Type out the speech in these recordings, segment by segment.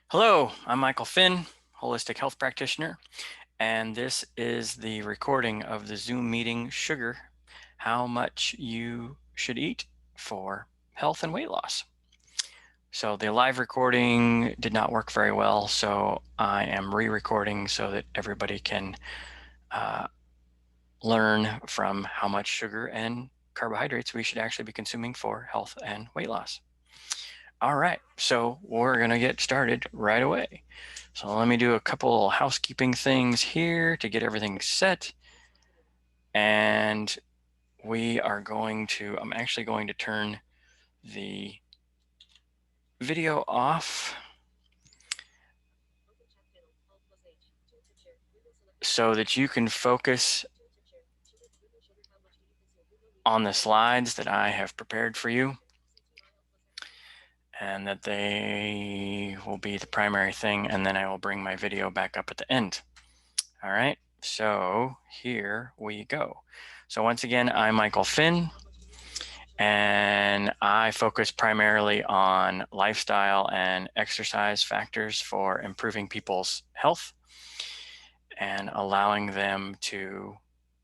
Hello, I'm Michael Finn, holistic health practitioner, and this is the recording of the Zoom meeting Sugar, how much you should eat for health and weight loss. So the live recording did not work very well, so I am re-recording so that everybody can learn from how much sugar and carbohydrates we should actually be consuming for health and weight loss. All right, so we're gonna get started right away. So let me do a couple housekeeping things here to get everything set. And I'm actually going to turn the video off so that you can focus on the slides that I have prepared for you, and that they will be the primary thing, and then I will bring my video back up at the end. All right, so here we go. So once again, I'm Michael Finn, and I focus primarily on lifestyle and exercise factors for improving people's health and allowing them to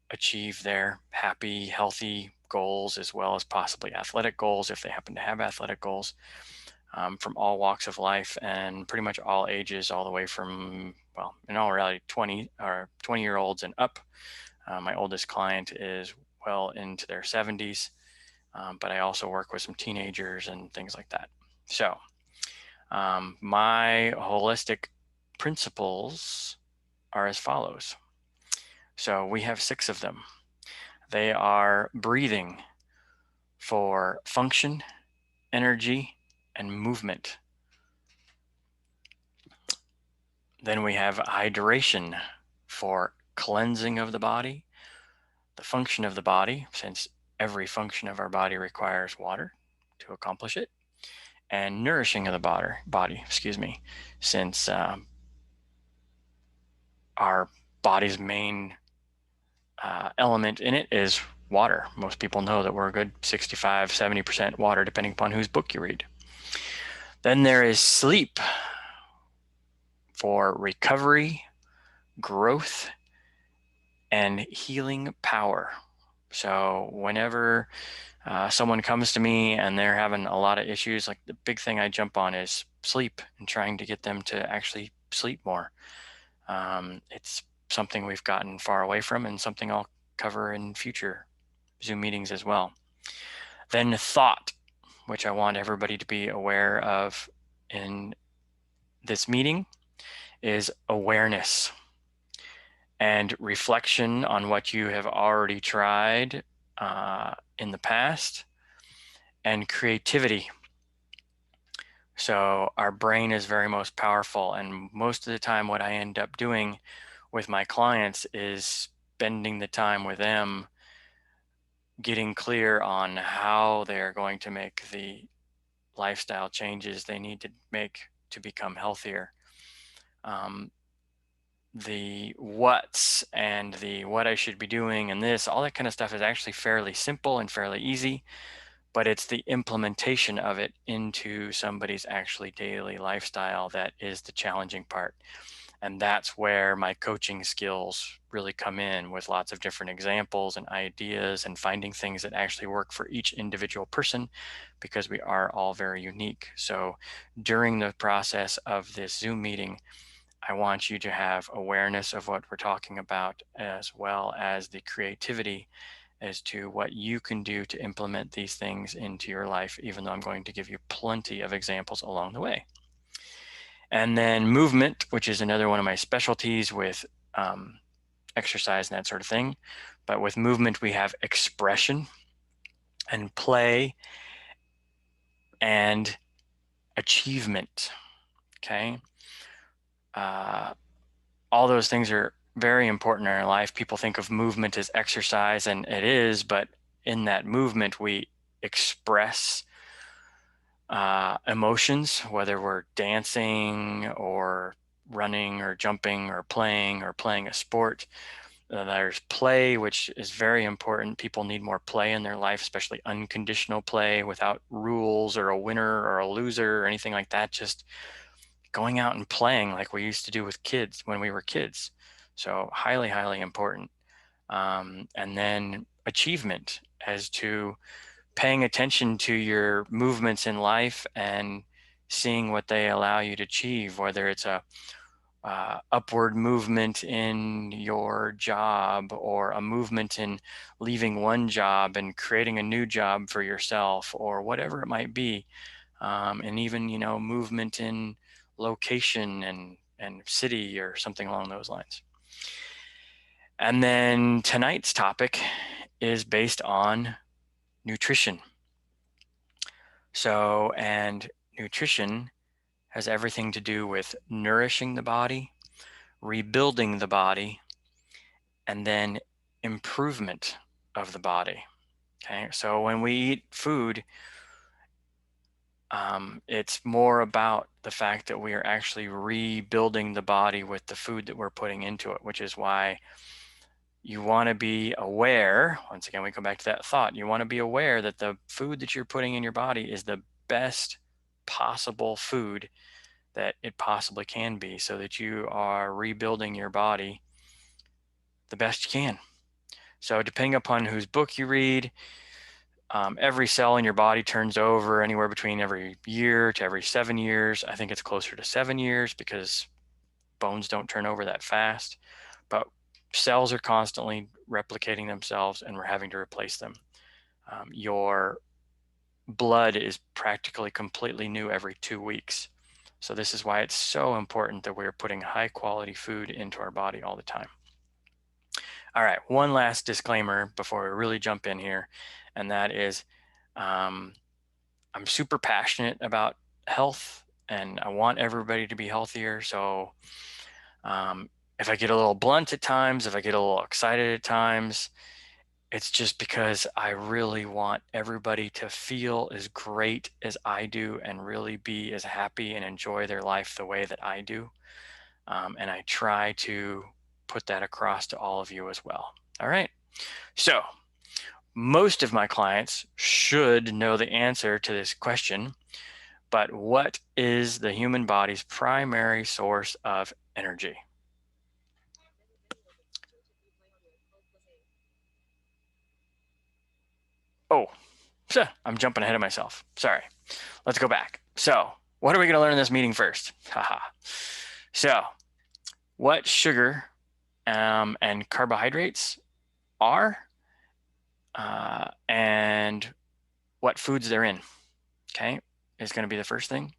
achieve their happy, healthy goals, as well as possibly athletic goals if they happen to have athletic goals, from all walks of life and pretty much all ages, all the way from, well, in all reality, 20-year-olds and up. My oldest client is well into their 70s. But I also work with some teenagers and things like that. So my holistic principles are as follows. So we have 6 of them. They are breathing for function, energy, and movement. Then we have hydration for cleansing of the body, the function of the body, since every function of our body requires water to accomplish it, and nourishing of the body, since our body's main element in it is water. Most people know that we're a good 65, 70% water, depending upon whose book you read. Then there is sleep for recovery, growth, and healing power. So whenever someone comes to me and they're having a lot of issues, like the big thing I jump on is sleep and trying to get them to actually sleep more. It's something we've gotten far away from and something I'll cover in future Zoom meetings as well. Then thought, which I want everybody to be aware of in this meeting, is awareness and reflection on what you have already tried in the past, and creativity. So our brain is very most powerful, and most of the time what I end up doing with my clients is spending the time with them getting clear on how they're going to make the lifestyle changes they need to make to become healthier. The what's and the what I should be doing and this, all that kind of stuff is actually fairly simple and fairly easy, but it's the implementation of it into somebody's actually daily lifestyle that is the challenging part. And that's where my coaching skills really come in, with lots of different examples and ideas and finding things that actually work for each individual person, because we are all very unique. So during the process of this Zoom meeting, I want you to have awareness of what we're talking about, as well as the creativity as to what you can do to implement these things into your life, even though I'm going to give you plenty of examples along the way. And then movement, which is another one of my specialties with exercise and that sort of thing. But with movement, we have expression and play and achievement. Okay. All those things are very important in our life. People think of movement as exercise, and it is, but in that movement, we express emotions, whether we're dancing or running or jumping or playing a sport. There's play, which is very important. People need more play in their life, especially unconditional play without rules or a winner or a loser or anything like that. Just going out and playing like we used to do with kids when we were kids. So highly, highly important. And then achievement as to paying attention to your movements in life and seeing what they allow you to achieve, whether it's a upward movement in your job or a movement in leaving one job and creating a new job for yourself or whatever it might be. And even, movement in location and city or something along those lines. And then tonight's topic is based on nutrition. So, and nutrition has everything to do with nourishing the body, rebuilding the body, and then improvement of the body. Okay, so when we eat food, it's more about the fact that we are actually rebuilding the body with the food that we're putting into it, which is why you want to be aware. Once again, we come back to that thought. You want to be aware that the food that you're putting in your body is the best possible food that it possibly can be, so that you are rebuilding your body the best you can. So depending upon whose book you read, every cell in your body turns over anywhere between every year to every 7 years. I think it's closer to 7 years because bones don't turn over that fast. But cells are constantly replicating themselves and we're having to replace them. Your blood is practically completely new every 2 weeks. So this is why it's so important that we're putting high quality food into our body all the time. All right, one last disclaimer before we really jump in here, and that is I'm super passionate about health and I want everybody to be healthier. So if I get a little blunt at times, if I get a little excited at times, it's just because I really want everybody to feel as great as I do and really be as happy and enjoy their life the way that I do. And I try to put that across to all of you as well. All right. So most of my clients should know the answer to this question, but what is the human body's primary source of energy? Oh, I'm jumping ahead of myself. Sorry. Let's go back. So, what are we going to learn in this meeting first? Haha. So, what sugar and carbohydrates are, and what foods they're in. Okay, is going to be the first thing.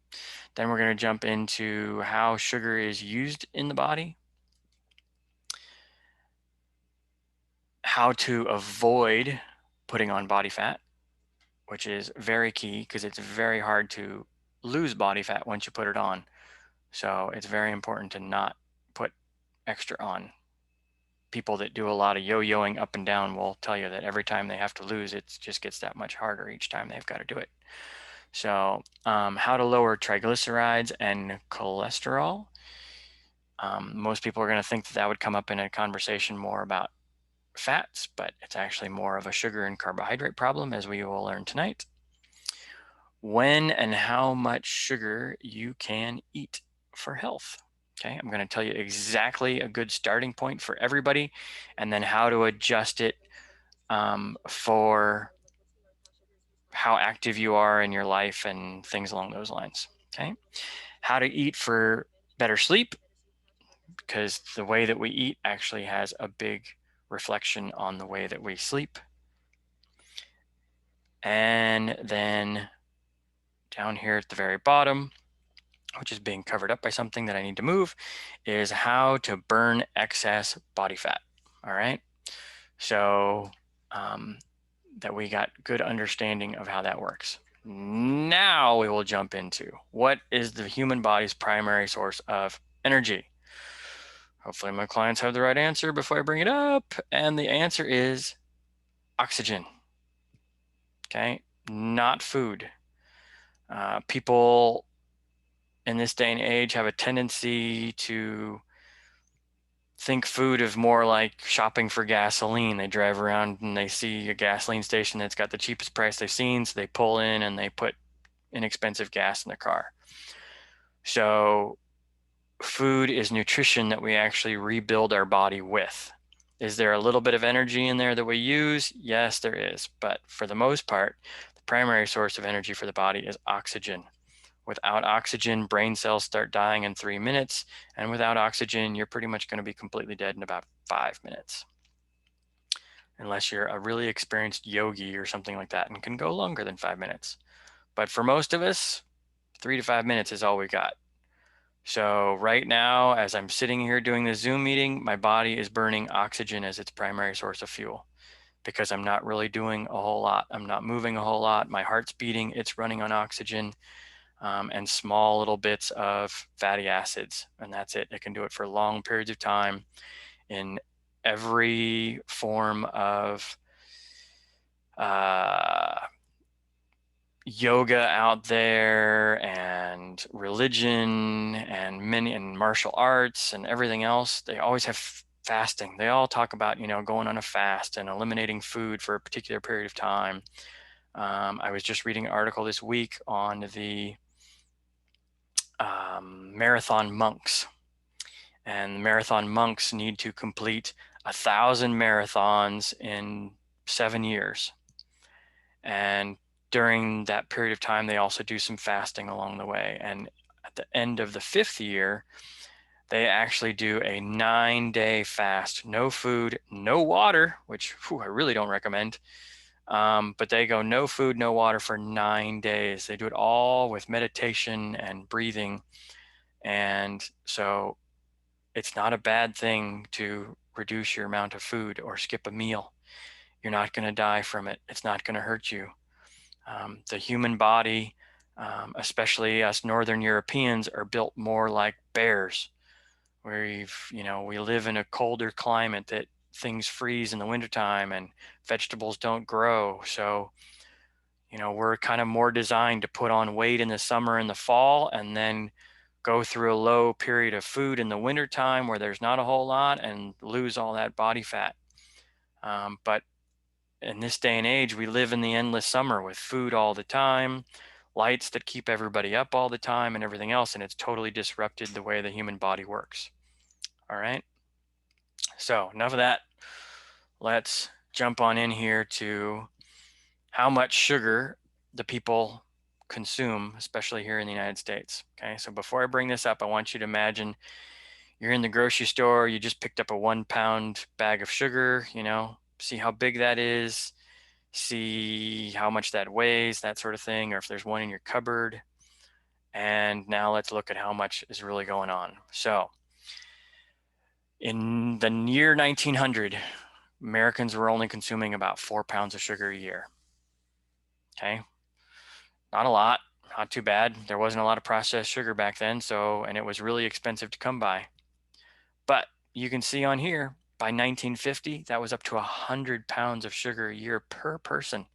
Then we're going to jump into how sugar is used in the body, how to avoid putting on body fat, which is very key because it's very hard to lose body fat once you put it on. So it's very important to not put extra on. People that do a lot of yo-yoing up and down will tell you that every time they have to lose, it just gets that much harder each time they've got to do it. So how to lower triglycerides and cholesterol. Most people are going to think that that would come up in a conversation more about fats, but it's actually more of a sugar and carbohydrate problem, as we will learn tonight. When and how much sugar you can eat for health. Okay, I'm going to tell you exactly a good starting point for everybody, and then how to adjust it for how active you are in your life and things along those lines. Okay, how to eat for better sleep, because the way that we eat actually has a big reflection on the way that we sleep. And then down here at the very bottom, which is being covered up by something that I need to move, is how to burn excess body fat. All right. So that we got good understanding of how that works. Now we will jump into what is the human body's primary source of energy. Hopefully my clients have the right answer before I bring it up. And the answer is oxygen. Okay, not food. People in this day and age have a tendency to think food of more like shopping for gasoline. They drive around and they see a gasoline station that's got the cheapest price they've seen, so they pull in and they put inexpensive gas in their car. So food is nutrition that we actually rebuild our body with. Is there a little bit of energy in there that we use? Yes, there is. But for the most part, the primary source of energy for the body is oxygen. Without oxygen, brain cells start dying in 3 minutes. And without oxygen, you're pretty much going to be completely dead in about 5 minutes. Unless you're a really experienced yogi or something like that and can go longer than 5 minutes. But for most of us, 3 to 5 minutes is all we got. So right now, as I'm sitting here doing this Zoom meeting, my body is burning oxygen as its primary source of fuel because I'm not really doing a whole lot. I'm not moving a whole lot. My heart's beating, it's running on oxygen, and small little bits of fatty acids. And that's it. It can do it for long periods of time in every form of yoga out there and religion and many and martial arts and everything else. They always have fasting. They all talk about, going on a fast and eliminating food for a particular period of time. I was just reading an article this week on the marathon monks, and the marathon monks need to complete 1,000 marathons in 7 years. And during that period of time, they also do some fasting along the way. And at the end of the 5th year, they actually do a 9-day fast, no food, no water, which I really don't recommend. But they go no food, no water for 9 days. They do it all with meditation and breathing. And so it's not a bad thing to reduce your amount of food or skip a meal. You're not going to die from it. It's not going to hurt you. The human body, especially us Northern Europeans, are built more like bears, where we live in a colder climate that things freeze in the wintertime and vegetables don't grow. So, we're kind of more designed to put on weight in the summer and the fall and then go through a low period of food in the wintertime where there's not a whole lot and lose all that body fat. But in this day and age, we live in the endless summer with food all the time, lights that keep everybody up all the time and everything else, and it's totally disrupted the way the human body works. All right. So enough of that. Let's jump on in here to how much sugar the people consume, especially here in the United States. Okay. So before I bring this up, I want you to imagine you're in the grocery store, you just picked up a 1-pound bag of sugar, see how big that is, see how much that weighs, that sort of thing, or if there's one in your cupboard. And now let's look at how much is really going on. So in the year 1900, Americans were only consuming about 4 pounds of sugar a year. Okay. Not a lot, not too bad. There wasn't a lot of processed sugar back then. And it was really expensive to come by. But you can see on here, by 1950, that was up to 100 pounds of sugar a year per person.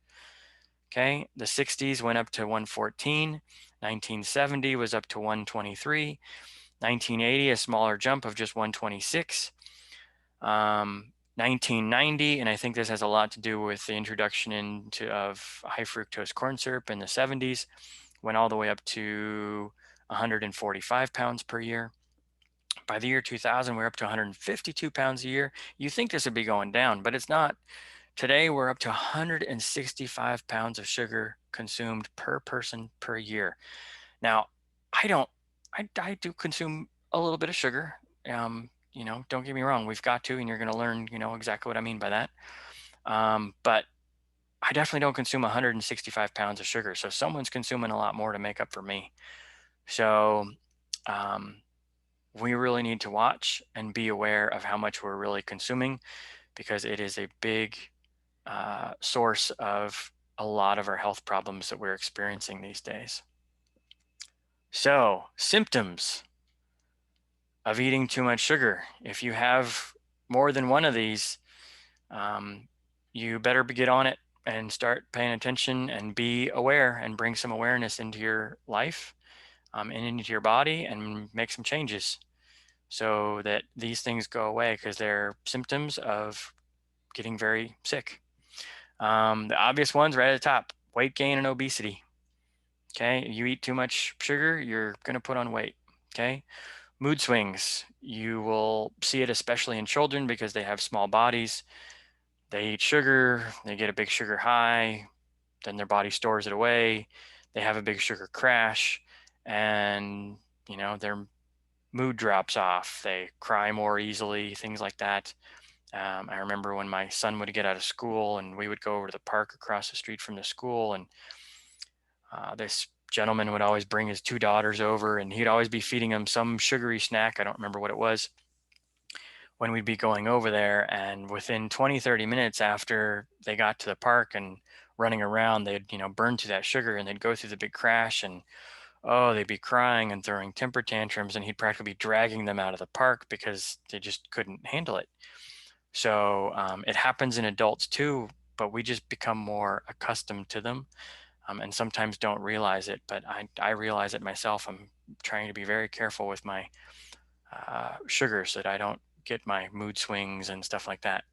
Okay, the 60s went up to 114, 1970 was up to 123, 1980, a smaller jump of just 126, 1990, and I think this has a lot to do with the introduction of high fructose corn syrup in the 70s, went all the way up to 145 pounds per year. By the year 2000, we're up to 152 pounds a year. You think this would be going down, but it's not. Today, we're up to 165 pounds of sugar consumed per person per year. Now, I do consume a little bit of sugar. Don't get me wrong, we've got to, and you're going to learn, exactly what I mean by that. But I definitely don't consume 165 pounds of sugar. So someone's consuming a lot more to make up for me. So we really need to watch and be aware of how much we're really consuming, because it is a big source of a lot of our health problems that we're experiencing these days. So, symptoms of eating too much sugar. If you have more than one of these, you better get on it and start paying attention and be aware and bring some awareness into your life and into your body and make some changes so that these things go away, because they're symptoms of getting very sick. The obvious ones right at the top: weight gain and obesity. Okay, you eat too much sugar, you're going to put on weight. Okay, Mood swings. You will see it especially in children because they have small bodies. They eat sugar, they get a big sugar high, then their body stores it away. They have a big sugar crash, and their mood drops off. They cry more easily, things like that. I remember when my son would get out of school and we would go over to the park across the street from the school, and this gentleman would always bring his two daughters over, and he'd always be feeding them some sugary snack. I don't remember what it was when we'd be going over there. And within 20, 30 minutes after they got to the park and running around, they'd, burn through that sugar, and they'd go through the big crash, and oh, they'd be crying and throwing temper tantrums, and he'd practically be dragging them out of the park because they just couldn't handle it. So it happens in adults too, but we just become more accustomed to them, and sometimes don't realize it. But I realize it myself. I'm trying to be very careful with my sugar so that I don't get my mood swings and stuff like that.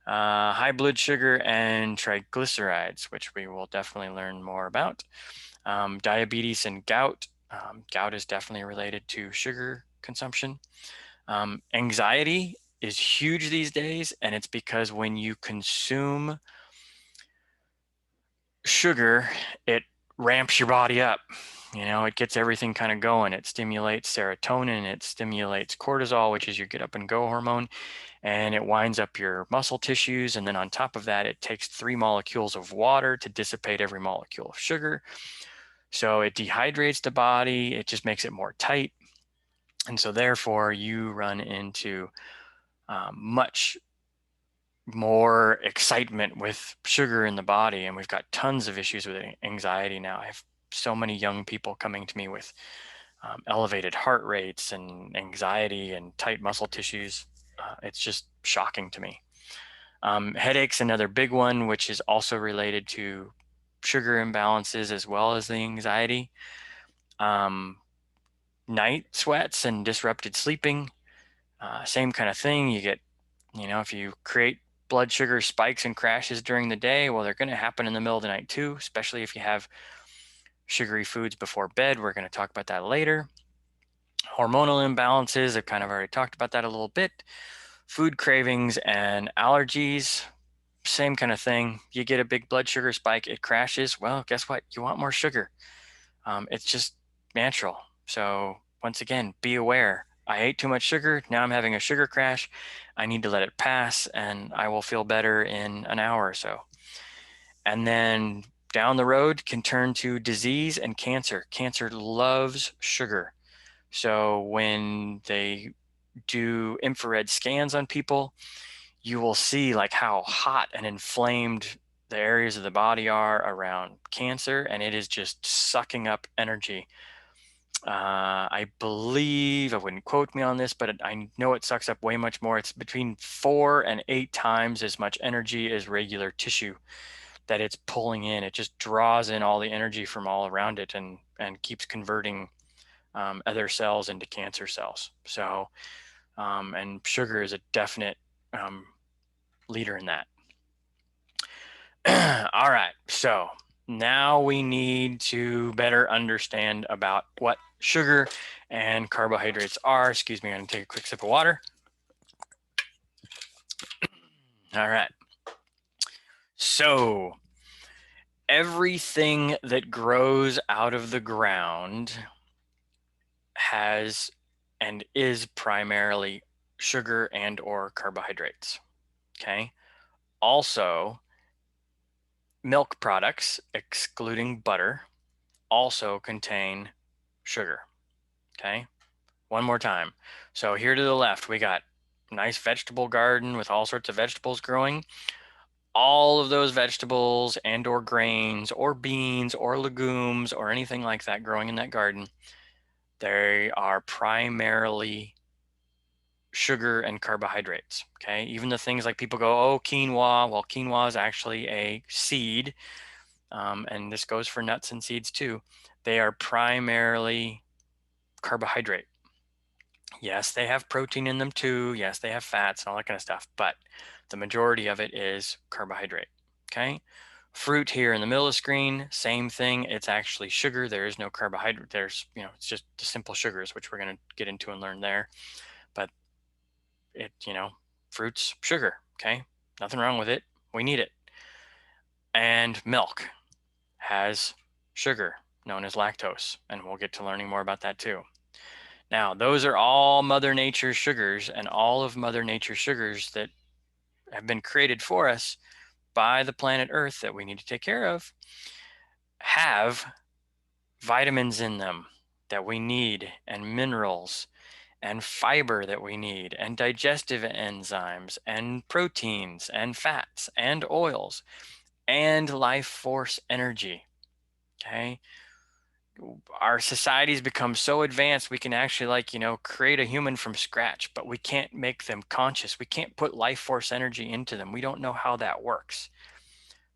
High blood sugar and triglycerides, which we will definitely learn more about. Diabetes and gout. Gout is definitely related to sugar consumption. Anxiety is huge these days, and it's because when you consume sugar, it ramps your body up. It gets everything kind of going. It stimulates serotonin, it stimulates cortisol, which is your get up and go hormone, and it winds up your muscle tissues. And then on top of that, it takes 3 molecules of water to dissipate every molecule of sugar. So it dehydrates the body, it just makes it more tight. And so therefore you run into much more excitement with sugar in the body. And we've got tons of issues with anxiety now. I have so many young people coming to me with elevated heart rates and anxiety and tight muscle tissues. It's just shocking to me. Headaches, another big one, which is also related to sugar imbalances as well as the anxiety. Night sweats and disrupted sleeping, same kind of thing. You get, if you create blood sugar spikes and crashes during the day, well, they're going to happen in the middle of the night too, especially if you have sugary foods before bed. We're going to talk about that later. Hormonal imbalances, I've kind of already talked about that a little bit. Food cravings and allergies, same kind of thing. You get a big blood sugar spike, it crashes. Well, guess what? You want more sugar. It's just natural. So once again, be aware. I ate too much sugar. Now I'm having a sugar crash. I need to let it pass, and I will feel better in an hour or so. And then down the road can turn to disease and cancer. Cancer loves sugar. So when they do infrared scans on people, you will see like how hot and inflamed the areas of the body are around cancer, and it is just sucking up energy. I believe, I wouldn't quote me on this, but I know it sucks up way much more. It's between 4 and 8 times as much energy as regular tissue that it's pulling in. It just draws in all the energy from all around it and keeps converting other cells into cancer cells. So, and sugar is a definite leader in that. All right, so now we need to better understand about what sugar and carbohydrates are. Excuse me, I'm gonna take a quick sip of water. All right, so everything that grows out of the ground has and is primarily sugar and or carbohydrates, okay? Also, milk products, excluding butter, also contain sugar, okay? One more time. So here to the left, we got a nice vegetable garden with all sorts of vegetables growing. All of those vegetables and or grains or beans or legumes or anything like that growing in that garden, they are primarily sugar and carbohydrates, okay? Even the things like people go, oh, quinoa. Well, quinoa is actually a seed, and this goes for nuts and seeds too. They are primarily carbohydrate. Yes, they have protein in them too. Yes, they have fats and all that kind of stuff, but the majority of it is carbohydrate, okay? Fruit here in the middle of the screen, same thing. It's actually sugar. There is no carbohydrate. There's, it's just the simple sugars, which we're going to get into and learn there. But fruit's sugar. Okay. Nothing wrong with it. We need it. And milk has sugar known as lactose. And we'll get to learning more about that too. Now, those are all Mother Nature's sugars, and all of Mother Nature's sugars that have been created for us by the planet Earth that we need to take care of have vitamins in them that we need, and minerals, and fiber that we need, and digestive enzymes, and proteins, and fats, and oils, and life force energy. Okay. Our society's become so advanced we can actually create a human from scratch, but we can't make them conscious. We can't put life force energy into them. We don't know how that works.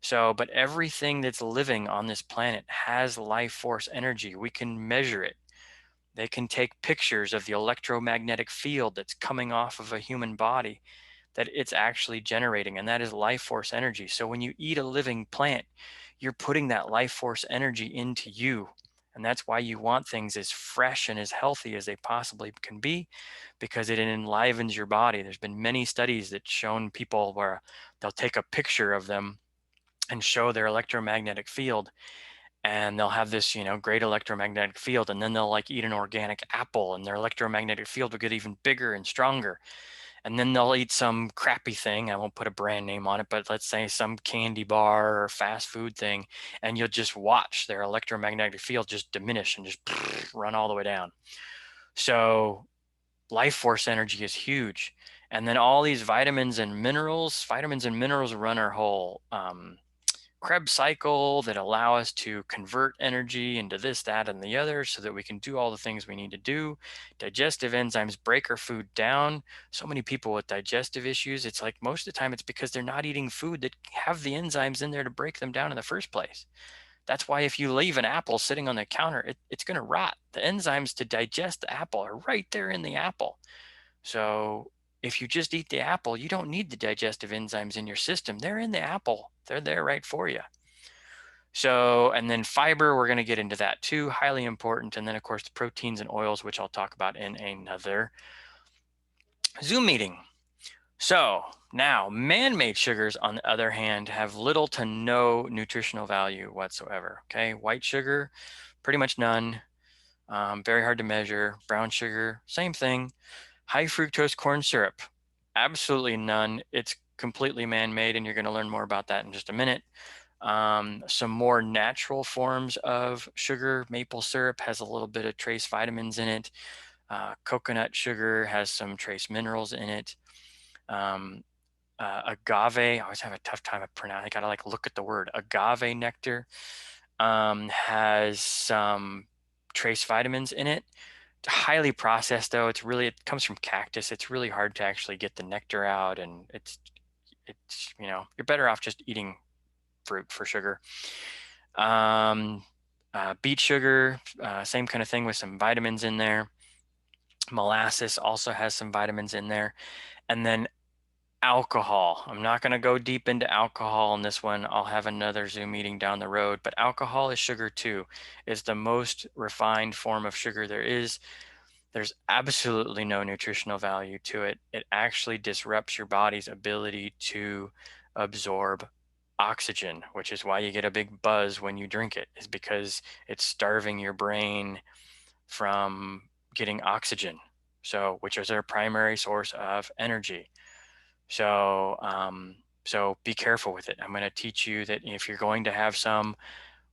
So, but everything that's living on this planet has life force energy. We can measure it. They can take pictures of the electromagnetic field that's coming off of a human body that it's actually generating, and that is life force energy. So when you eat a living plant, you're putting that life force energy into you. And that's why you want things as fresh and as healthy as they possibly can be, because it enlivens your body. There's been many studies that shown people where they'll take a picture of them and show their electromagnetic field, and they'll have this great electromagnetic field, and then they'll eat an organic apple and their electromagnetic field will get even bigger and stronger. And then they'll eat some crappy thing, I won't put a brand name on it, but let's say some candy bar or fast food thing, and you'll just watch their electromagnetic field just diminish and just run all the way down. So life force energy is huge. And then all these vitamins and minerals run our whole Krebs cycle that allow us to convert energy into this, that, and the other so that we can do all the things we need to do. Digestive enzymes break our food down. So many people with digestive issues, it's like most of the time it's because they're not eating food that have the enzymes in there to break them down in the first place. That's why if you leave an apple sitting on the counter, it's going to rot. The enzymes to digest the apple are right there in the apple. So if you just eat the apple, you don't need the digestive enzymes in your system. They're in the apple. They're there right for you. So, and then fiber, we're going to get into that too, highly important. And then of course the proteins and oils, which I'll talk about in another Zoom meeting. So now man-made sugars, on the other hand, have little to no nutritional value whatsoever. Okay. White sugar, pretty much none. Very hard to measure. Brown sugar, same thing. High fructose corn syrup, absolutely none. It's completely man-made, and you're going to learn more about that in just a minute. Some more natural forms of sugar, maple syrup has a little bit of trace vitamins in it. Coconut sugar has some trace minerals in it. Agave, I always have a tough time of pronouncing. I gotta look at the word. Agave nectar has some trace vitamins in it. It's highly processed though. It comes from cactus. It's really hard to actually get the nectar out, and it's you're better off just eating fruit for sugar. Beet sugar, same kind of thing with some vitamins in there. Molasses also has some vitamins in there. And then alcohol. I'm not going to go deep into alcohol in this one. I'll have another Zoom meeting down the road, but alcohol is sugar too. It's the most refined form of sugar there is. There's absolutely no nutritional value to it. It actually disrupts your body's ability to absorb oxygen, which is why you get a big buzz when you drink it, is because it's starving your brain from getting oxygen. So, which is our primary source of energy. So be careful with it. I'm going to teach you that if you're going to have some,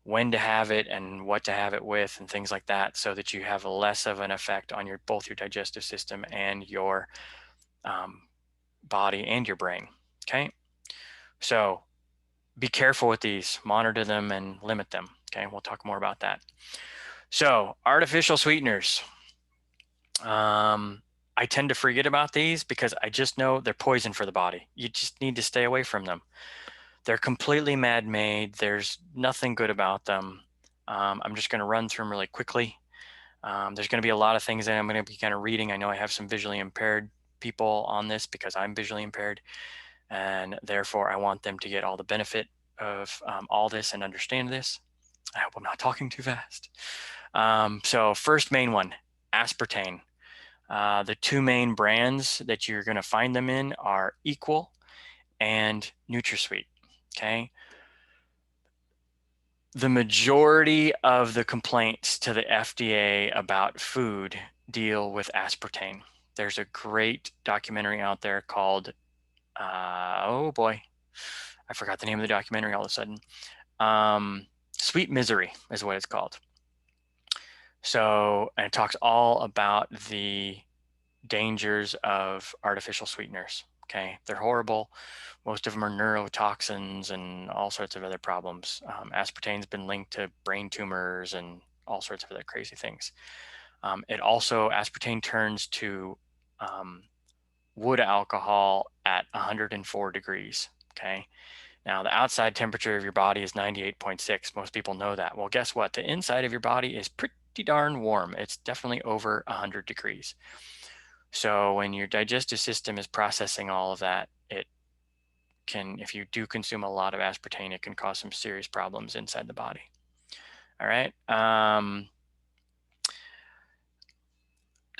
when to have it and what to have it with and things like that, so that you have less of an effect on both your digestive system and your body and your brain. Okay. So be careful with these, monitor them and limit them. Okay. We'll talk more about that. So artificial sweeteners. I tend to forget about these because I just know they're poison for the body. You just need to stay away from them. They're completely man-made. There's nothing good about them. I'm just going to run through them really quickly. There's going to be a lot of things that I'm going to be kind of reading. I know I have some visually impaired people on this because I'm visually impaired, and therefore I want them to get all the benefit of all this and understand this. I hope I'm not talking too fast. So first main one, aspartame. The two main brands that you're going to find them in are Equal and NutraSweet. Okay. The majority of the complaints to the FDA about food deal with aspartame. There's a great documentary out there called, oh boy, I forgot the name of the documentary all of a sudden. Sweet Misery is what it's called. So, and it talks all about the dangers of artificial sweeteners. Okay, they're horrible. Most of them are neurotoxins and all sorts of other problems. Aspartame's been linked to brain tumors and all sorts of other crazy things. It also, aspartame turns to wood alcohol at 104 degrees. Okay, now the outside temperature of your body is 98.6. Most people know that. Well, guess what? The inside of your body is pretty darn warm. It's definitely over 100 degrees. So when your digestive system is processing all of that, it can, if you do consume a lot of aspartame, it can cause some serious problems inside the body. All right.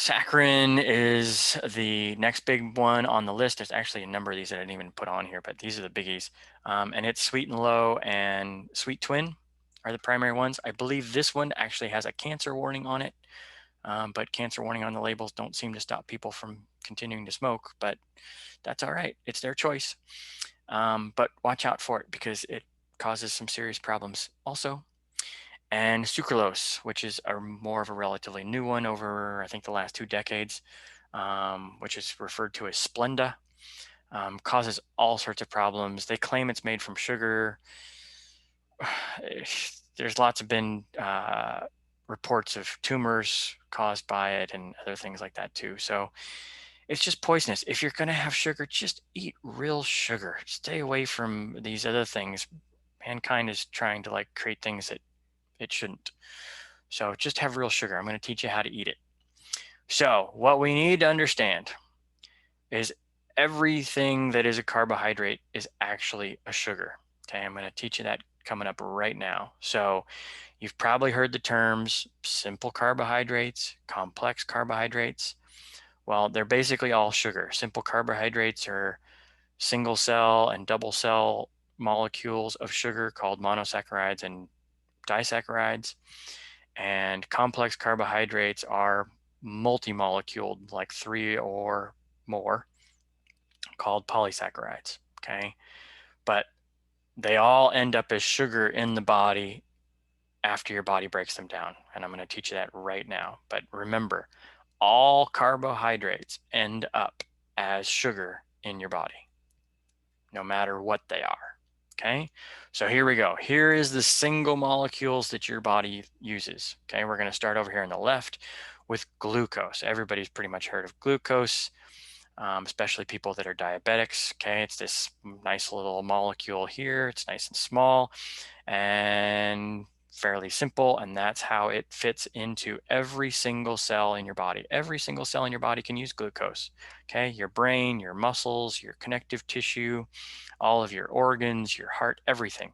Saccharin is the next big one on the list. There's actually a number of these that I didn't even put on here, but these are the biggies. And it's Sweet and Low and Sweet Twin are the primary ones. I believe this one actually has a cancer warning on it. But cancer warning on the labels don't seem to stop people from continuing to smoke, but that's all right. It's their choice. But watch out for it because it causes some serious problems also. And sucralose, which is more of a relatively new one over, I think, the last 2 decades, which is referred to as Splenda, causes all sorts of problems. They claim it's made from sugar. There's lots of been reports of tumors caused by it and other things like that too. So it's just poisonous. If you're going to have sugar, just eat real sugar. Stay away from these other things. Mankind is trying to like create things that it shouldn't. So just have real sugar. I'm going to teach you how to eat it. So what we need to understand is everything that is a carbohydrate is actually a sugar. Okay, I'm going to teach you that coming up right now. So you've probably heard the terms simple carbohydrates, complex carbohydrates. Well, they're basically all sugar. Simple carbohydrates are single cell and double cell molecules of sugar called monosaccharides and disaccharides. And complex carbohydrates are multi-moleculed, like 3 or more, called polysaccharides. Okay, but they all end up as sugar in the body after your body breaks them down. And I'm going to teach you that right now. But remember, all carbohydrates end up as sugar in your body, no matter what they are. Okay, so here we go. Here is the single molecules that your body uses. Okay, we're going to start over here on the left with glucose. Everybody's pretty much heard of glucose, especially people that are diabetics. Okay, it's this nice little molecule here. It's nice and small and fairly simple, and that's how it fits into every single cell in your body. Every single cell in your body can use glucose. Okay, your brain, your muscles, your connective tissue, all of your organs, your heart, everything.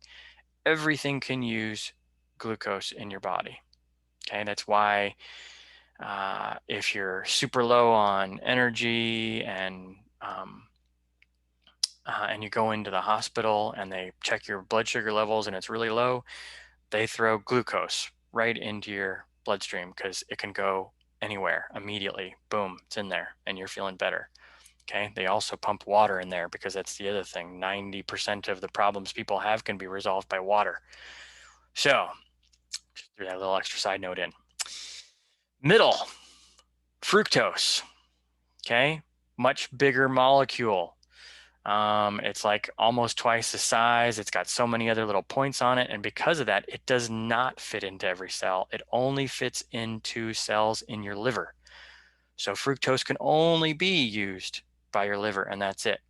Everything can use glucose in your body. Okay, that's why if you're super low on energy and you go into the hospital and they check your blood sugar levels and it's really low, they throw glucose right into your bloodstream because it can go anywhere immediately. Boom, it's in there and you're feeling better. Okay, they also pump water in there because that's the other thing. 90% of the problems people have can be resolved by water. So, just threw that little extra side note in. Middle, fructose. Okay, much bigger molecule. It's like almost twice the size. It's got so many other little points on it. And because of that, it does not fit into every cell. It only fits into cells in your liver. So fructose can only be used by your liver, and that's it.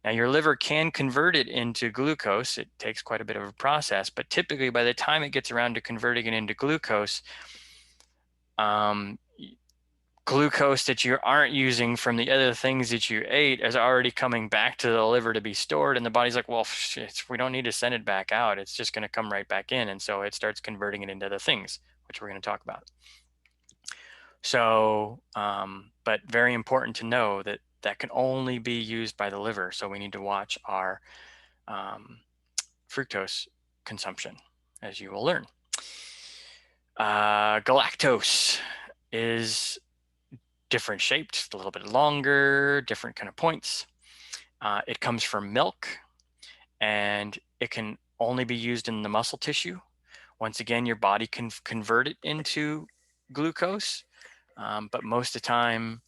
Now, your liver can convert it into glucose. It takes quite a bit of a process, but typically by the time it gets around to converting it into glucose glucose that you aren't using from the other things that you ate is already coming back to the liver to be stored. And the body's like, well, shit, we don't need to send it back out. It's just going to come right back in. And so it starts converting it into other things, which we're going to talk about. So, but very important to know that that can only be used by the liver. So we need to watch our fructose consumption, as you will learn. Galactose is different shaped, a little bit longer, different kind of points. It comes from milk, and it can only be used in the muscle tissue. Once again, your body can convert it into glucose, but most of the time,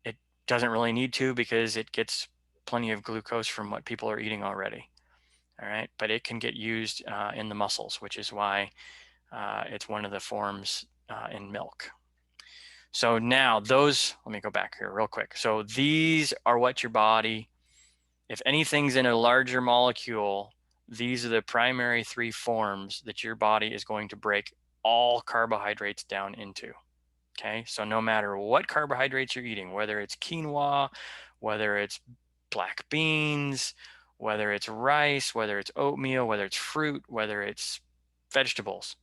it doesn't really need to because it gets plenty of glucose from what people are eating already. All right, but it can get used in the muscles, which is why it's one of the forms in milk. So now those, let me go back here real quick. So these are what your body, if anything's in a larger molecule, these are the primary three forms that your body is going to break all carbohydrates down into. Okay, so no matter what carbohydrates you're eating, whether it's quinoa, whether it's black beans, whether it's rice, whether it's oatmeal, whether it's fruit, whether it's vegetables,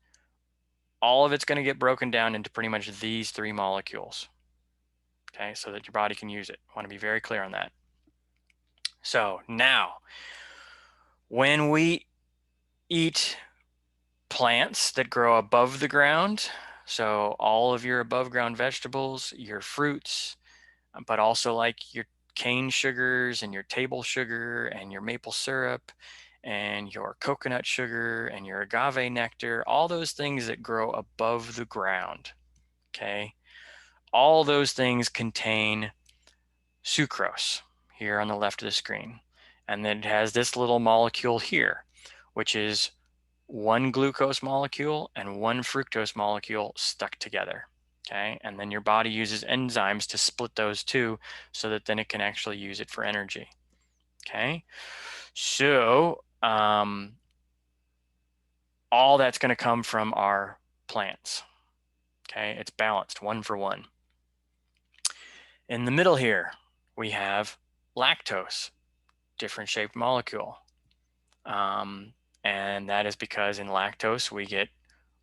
all of it's going to get broken down into pretty much these three molecules. Okay, so that your body can use it. I want to be very clear on that. So now, when we eat plants that grow above the ground, so all of your above ground vegetables, your fruits, but also like your cane sugars and your table sugar and your maple syrup and your coconut sugar and your agave nectar, all those things that grow above the ground, okay? All those things contain sucrose here on the left of the screen. And then it has this little molecule here, which is one glucose molecule and one fructose molecule stuck together. Okay, and then your body uses enzymes to split those two so that then it can actually use it for energy. Okay, so all that's going to come from our plants. Okay, it's balanced 1 for 1. In the middle here, we have lactose, different shaped molecule. And that is because in lactose, we get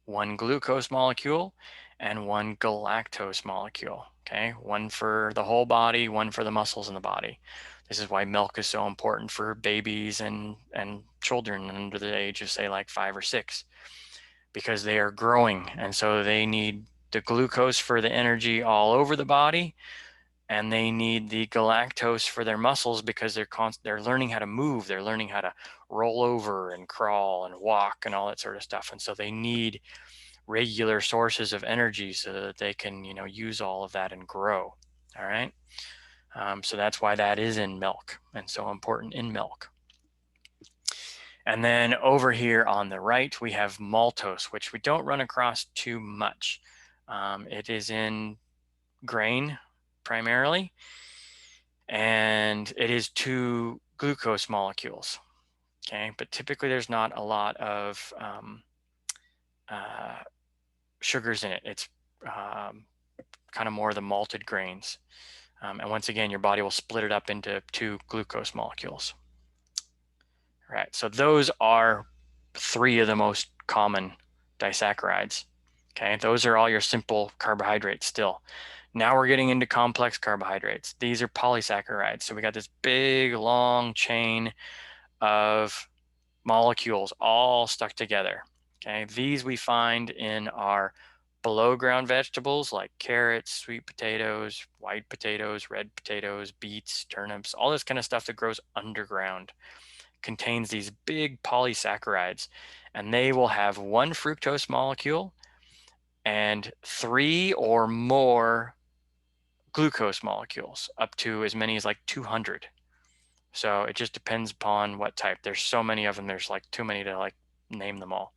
one glucose molecule and one galactose molecule, okay? One for the whole body, one for the muscles in the body. This is why milk is so important for babies and children under the age of, say, like 5 or 6, because they are growing. And so they need the glucose for the energy all over the body, and they need the galactose for their muscles because they're learning how to move. They're learning how to roll over and crawl and walk and all that sort of stuff. And so they need regular sources of energy so that they can, use all of that and grow. All right. So that's why that is in milk and so important in milk. And then over here on the right, we have maltose, which we don't run across too much. It is in grain primarily, and it is 2 glucose molecules. Okay, but typically there's not a lot of sugars in it. It's kind of more the malted grains. And once again, your body will split it up into 2 glucose molecules. All right, so those are 3 of the most common disaccharides. Okay, those are all your simple carbohydrates still. Now we're getting into complex carbohydrates. These are polysaccharides. So we got this big, long chain of molecules all stuck together. Okay, these we find in our below ground vegetables like carrots, sweet potatoes, white potatoes, red potatoes, beets, turnips, all this kind of stuff that grows underground contains these big polysaccharides, and they will have 1 fructose molecule and 3 or more glucose molecules, up to as many as like 200. So it just depends upon what type. There's so many of them, there's like too many to like name them all.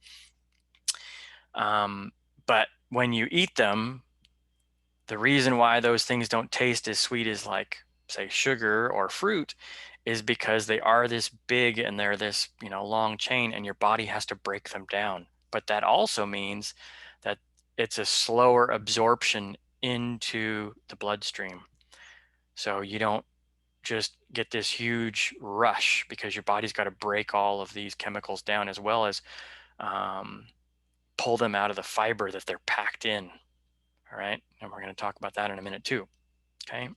But when you eat them, the reason why those things don't taste as sweet as, like, say, sugar or fruit is because they are this big and they're this, long chain, and your body has to break them down. But that also means that it's a slower absorption into the bloodstream. So you don't just get this huge rush because your body's got to break all of these chemicals down as well as pull them out of the fiber that they're packed in. All right. And we're going to talk about that in a minute too. Okay.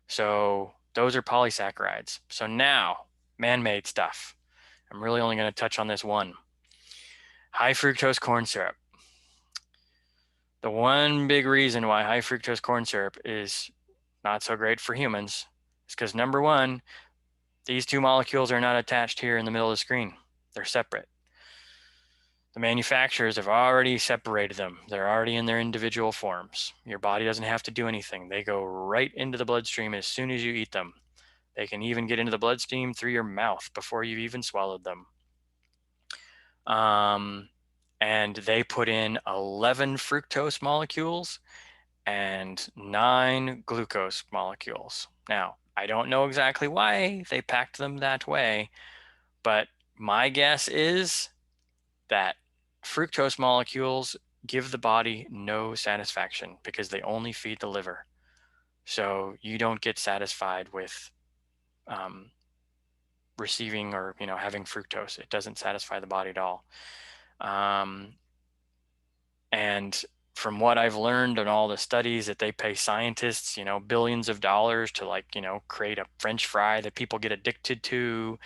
So those are polysaccharides. So now, man-made stuff. I'm really only going to touch on this one. High fructose corn syrup. The one big reason why high fructose corn syrup is not so great for humans is because number one, these two molecules are not attached here in the middle of the screen. They're separate. The manufacturers have already separated them. They're already in their individual forms. Your body doesn't have to do anything. They go right into the bloodstream as soon as you eat them. They can even get into the bloodstream through your mouth before you've even swallowed them. And they put in 11 fructose molecules and 9 glucose molecules. Now, I don't know exactly why they packed them that way, but my guess is that fructose molecules give the body no satisfaction because they only feed the liver. So you don't get satisfied with receiving or having fructose. It doesn't satisfy the body at all. And from what I've learned in all the studies that they pay scientists, billions of dollars to create a French fry that people get addicted to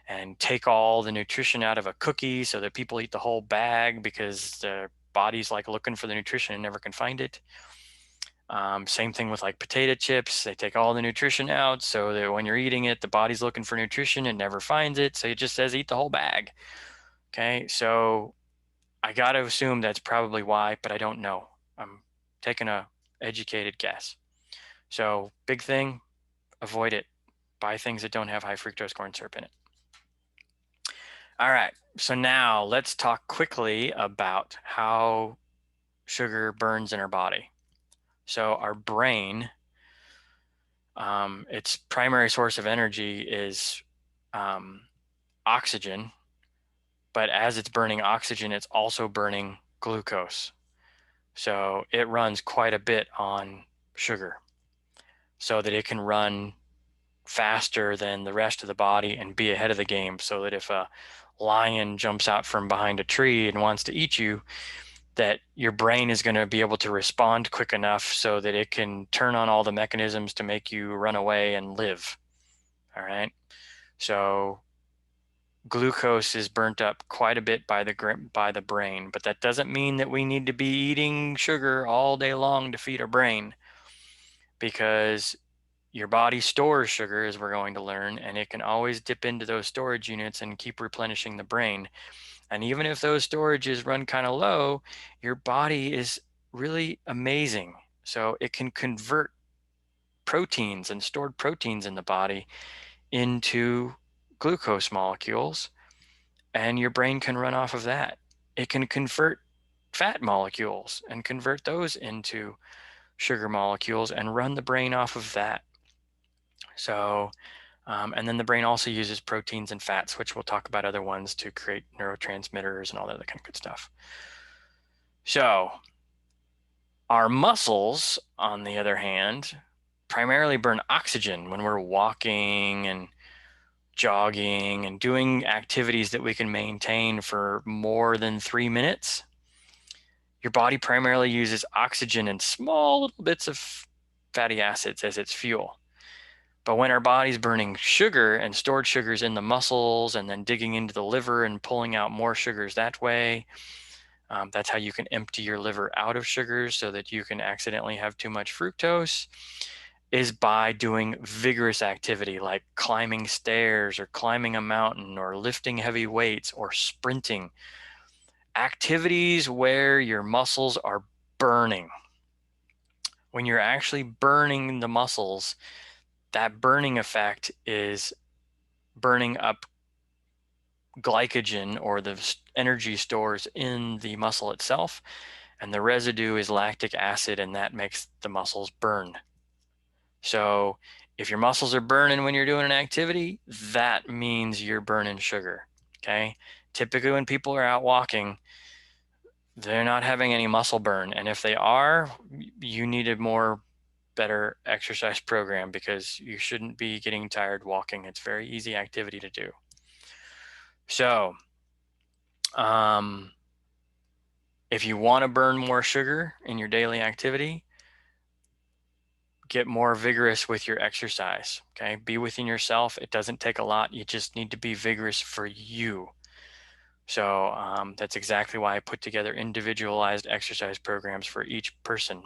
and take all the nutrition out of a cookie so that people eat the whole bag because their body's looking for the nutrition and never can find it. Same thing with potato chips. They take all the nutrition out so that when you're eating it, the body's looking for nutrition and never finds it. So it just says eat the whole bag. Okay, so I got to assume that's probably why, but I don't know. I'm taking a educated guess. So big thing, avoid it. Buy things that don't have high fructose corn syrup in it. All right, so now let's talk quickly about how sugar burns in our body. So our brain, its primary source of energy is oxygen, but as it's burning oxygen, it's also burning glucose. So it runs quite a bit on sugar so that it can run faster than the rest of the body and be ahead of the game, so that if a lion jumps out from behind a tree and wants to eat you, that your brain is going to be able to respond quick enough so that it can turn on all the mechanisms to make you run away and live. All right. So glucose is burnt up quite a bit by the brain, but that doesn't mean that we need to be eating sugar all day long to feed our brain, because your body stores sugar, as we're going to learn, and it can always dip into those storage units and keep replenishing the brain. And even if those storages run kind of low, your body is really amazing. So it can convert proteins and stored proteins in the body into glucose molecules, and your brain can run off of that. It can convert fat molecules and convert those into sugar molecules and run the brain off of that. So, and then the brain also uses proteins and fats, which we'll talk about other ones, to create neurotransmitters and all that kind of good stuff. So our muscles, on the other hand, primarily burn oxygen when we're walking and jogging and doing activities that we can maintain for more than 3 minutes. Your body primarily uses oxygen and small little bits of fatty acids as its fuel. But when our body's burning sugar and stored sugars in the muscles and then digging into the liver and pulling out more sugars that way, that's how you can empty your liver out of sugars so that you can accidentally have too much fructose, is by doing vigorous activity like climbing stairs or climbing a mountain or lifting heavy weights or sprinting. Activities where your muscles are burning. When you're actually burning the muscles, that burning effect is burning up glycogen, or the energy stores in the muscle itself, and the residue is lactic acid, and that makes the muscles burn. So if your muscles are burning when you're doing an activity, that means you're burning sugar. Okay. Typically when people are out walking, they're not having any muscle burn. And if they are, you need a better exercise program because you shouldn't be getting tired walking. It's very easy activity to do. So, if you want to burn more sugar in your daily activity, get more vigorous with your exercise. Okay. Be within yourself. It doesn't take a lot. You just need to be vigorous for you. So that's exactly why I put together individualized exercise programs for each person.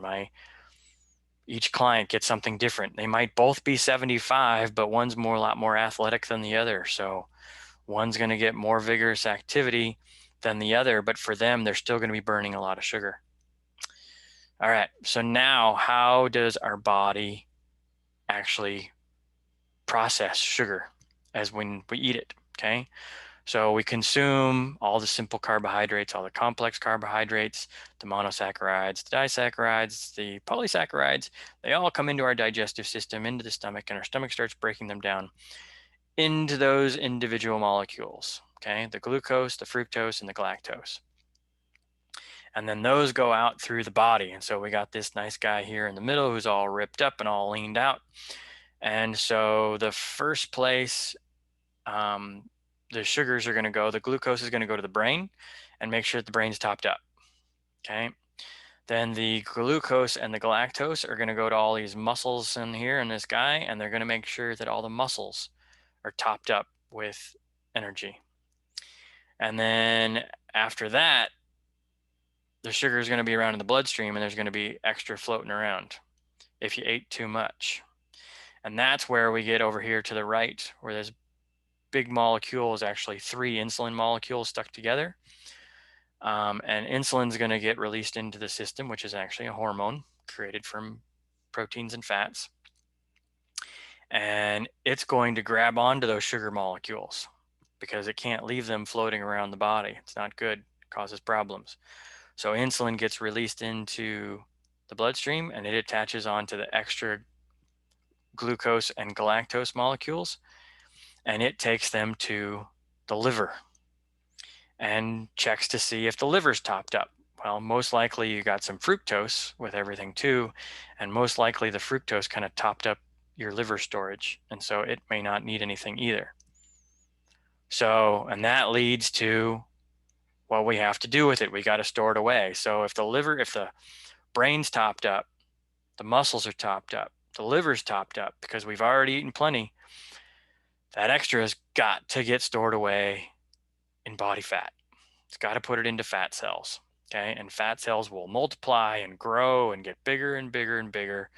Each client gets something different. They might both be 75, but one's a lot more athletic than the other. So one's going to get more vigorous activity than the other, but for them, they're still going to be burning a lot of sugar. All right. So now, how does our body actually process sugar as when we eat it? Okay. So we consume all the simple carbohydrates, all the complex carbohydrates, the monosaccharides, the disaccharides, the polysaccharides. They all come into our digestive system, into the stomach, and our stomach starts breaking them down into those individual molecules. Okay, the glucose, the fructose, and the galactose. And then those go out through the body. And so we got this nice guy here in the middle who's all ripped up and all leaned out. And so the first place the sugars are going to go, the glucose is going to go to the brain and make sure that the brain's topped up. Okay. Then the glucose and the galactose are going to go to all these muscles in here in this guy, and they're going to make sure that all the muscles are topped up with energy. And then after that, the sugar is going to be around in the bloodstream, and there's going to be extra floating around if you ate too much. And that's where we get over here to the right, where this big molecule is actually 3 insulin molecules stuck together. And insulin is going to get released into the system, which is actually a hormone created from proteins and fats. And it's going to grab onto those sugar molecules because it can't leave them floating around the body. It's not good, it causes problems. So insulin gets released into the bloodstream and it attaches onto the extra glucose and galactose molecules, and it takes them to the liver and checks to see if the liver's topped up. Well, most likely you got some fructose with everything too, and most likely the fructose kind of topped up your liver storage, and so it may not need anything either. So, and that leads to what we have to do with it. We got to store it away. So if the brain's topped up, the muscles are topped up, the liver's topped up because we've already eaten plenty, that extra has got to get stored away in body fat. It's got to put it into fat cells. Okay. And fat cells will multiply and grow and get bigger and bigger and bigger.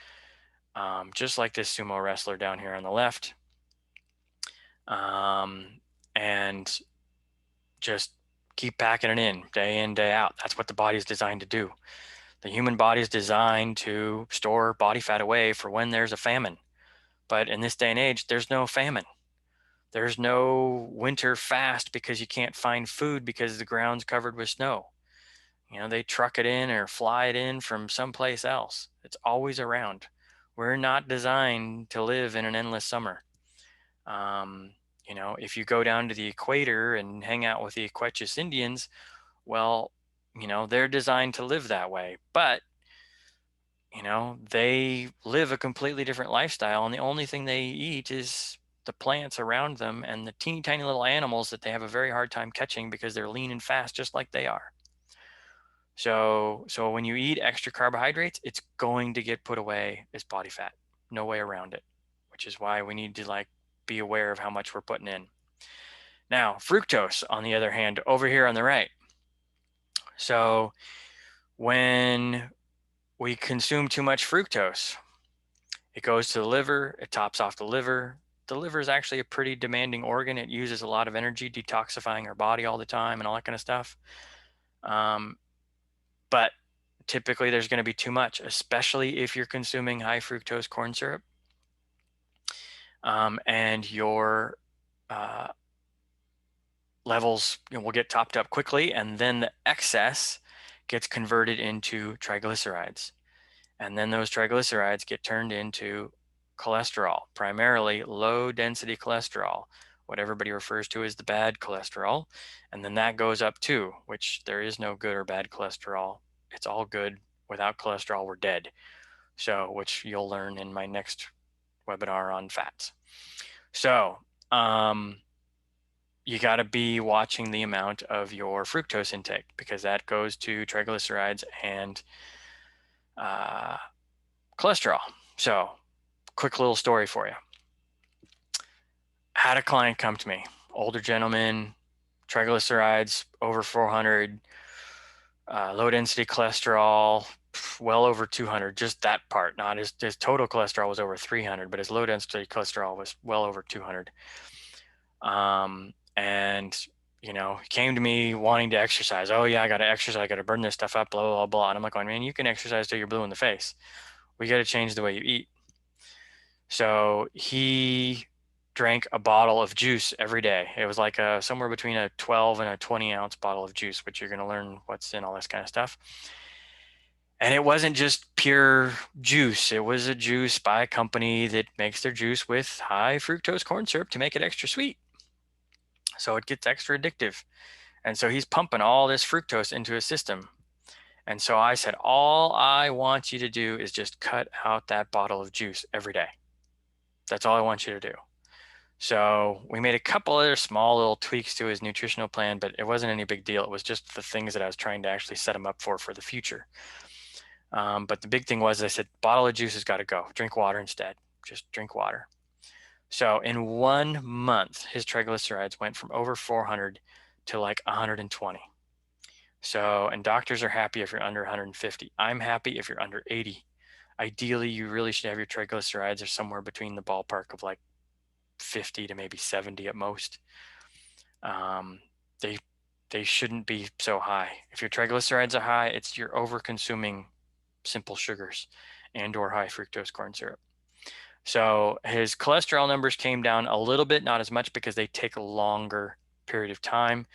Just like this sumo wrestler down here on the left. And just keep packing it in, day out. That's what the body is designed to do. The human body is designed to store body fat away for when there's a famine. But in this day and age, there's no famine. There's no winter fast because you can't find food because the ground's covered with snow. You know, they truck it in or fly it in from someplace else. It's always around. We're not designed to live in an endless summer. You know, if you go down to the equator and hang out with the Quechua Indians, well, you know, they're designed to live that way. But, you know, they live a completely different lifestyle. And the only thing they eat is the plants around them and the teeny tiny little animals that they have a very hard time catching because they're lean and fast, just like they are. So when you eat extra carbohydrates, it's going to get put away as body fat. No way around it, which is why we need to be aware of how much we're putting in. Now, fructose, on the other hand, over here on the right. So when we consume too much fructose, it goes to the liver, it tops off the liver. The liver is actually a pretty demanding organ. It uses a lot of energy detoxifying our body all the time and all that kind of stuff. But typically there's going to be too much, especially if you're consuming high fructose corn syrup. And your levels will get topped up quickly, and then the excess gets converted into triglycerides. And then those triglycerides get turned into cholesterol, primarily low density cholesterol, what everybody refers to as the bad cholesterol. And then that goes up too, which there is no good or bad cholesterol. It's all good. Without cholesterol, we're dead. So, which you'll learn in my next webinar on fats. So, you got to be watching the amount of your fructose intake, because that goes to triglycerides and cholesterol. So, quick little story for you. Had a client come to me, older gentleman, triglycerides over 400, low density cholesterol well over 200, just that part. Not his total cholesterol was over 300, but his low density cholesterol was well over 200. And he came to me wanting to exercise. Oh yeah, I got to exercise. I got to burn this stuff up, blah, blah, blah. And I'm like, going, man, you can exercise till you're blue in the face. We got to change the way you eat. So he drank a bottle of juice every day. It was like somewhere between a 12 and a 20 ounce bottle of juice, which you're going to learn what's in all this kind of stuff. And it wasn't just pure juice. It was a juice by a company that makes their juice with high fructose corn syrup to make it extra sweet. So it gets extra addictive. And so he's pumping all this fructose into his system. And so I said, all I want you to do is just cut out that bottle of juice every day. That's all I want you to do. So we made a couple other small little tweaks to his nutritional plan, but it wasn't any big deal. It was just the things that I was trying to actually set him up for the future. But the big thing was, I said, bottle of juice has got to go. Drink water instead. Just drink water. So in 1 month, his triglycerides went from over 400 to like 120. So, and doctors are happy if you're under 150. I'm happy if you're under 80. Ideally, you really should have your triglycerides are somewhere between the ballpark of like 50 to maybe 70 at most. They shouldn't be so high. If your triglycerides are high, it's you're over consuming simple sugars and or high fructose corn syrup. So his cholesterol numbers came down a little bit, not as much, because they take a longer period of time.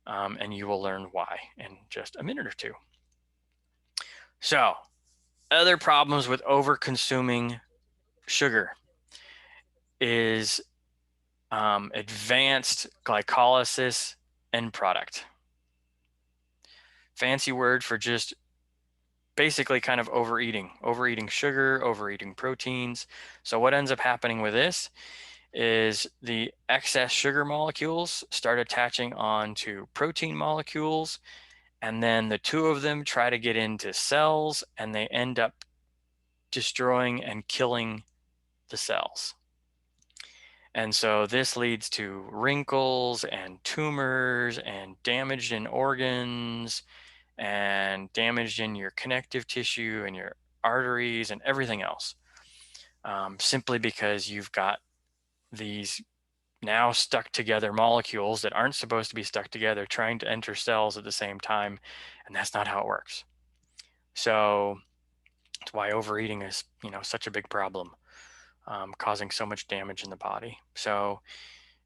And you will learn why in just a minute or two. So other problems with over consuming sugar is advanced glycolysis end product. Fancy word for just basically kind of overeating sugar, overeating proteins. So what ends up happening with this is the excess sugar molecules start attaching on to protein molecules, and then the two of them try to get into cells, and they end up destroying and killing the cells. And so this leads to wrinkles and tumors and damage in organs and damage in your connective tissue and your arteries and everything else, simply because you've got these now stuck together molecules that aren't supposed to be stuck together trying to enter cells at the same time, and that's not how it works. So that's why overeating is, such a big problem, causing so much damage in the body. So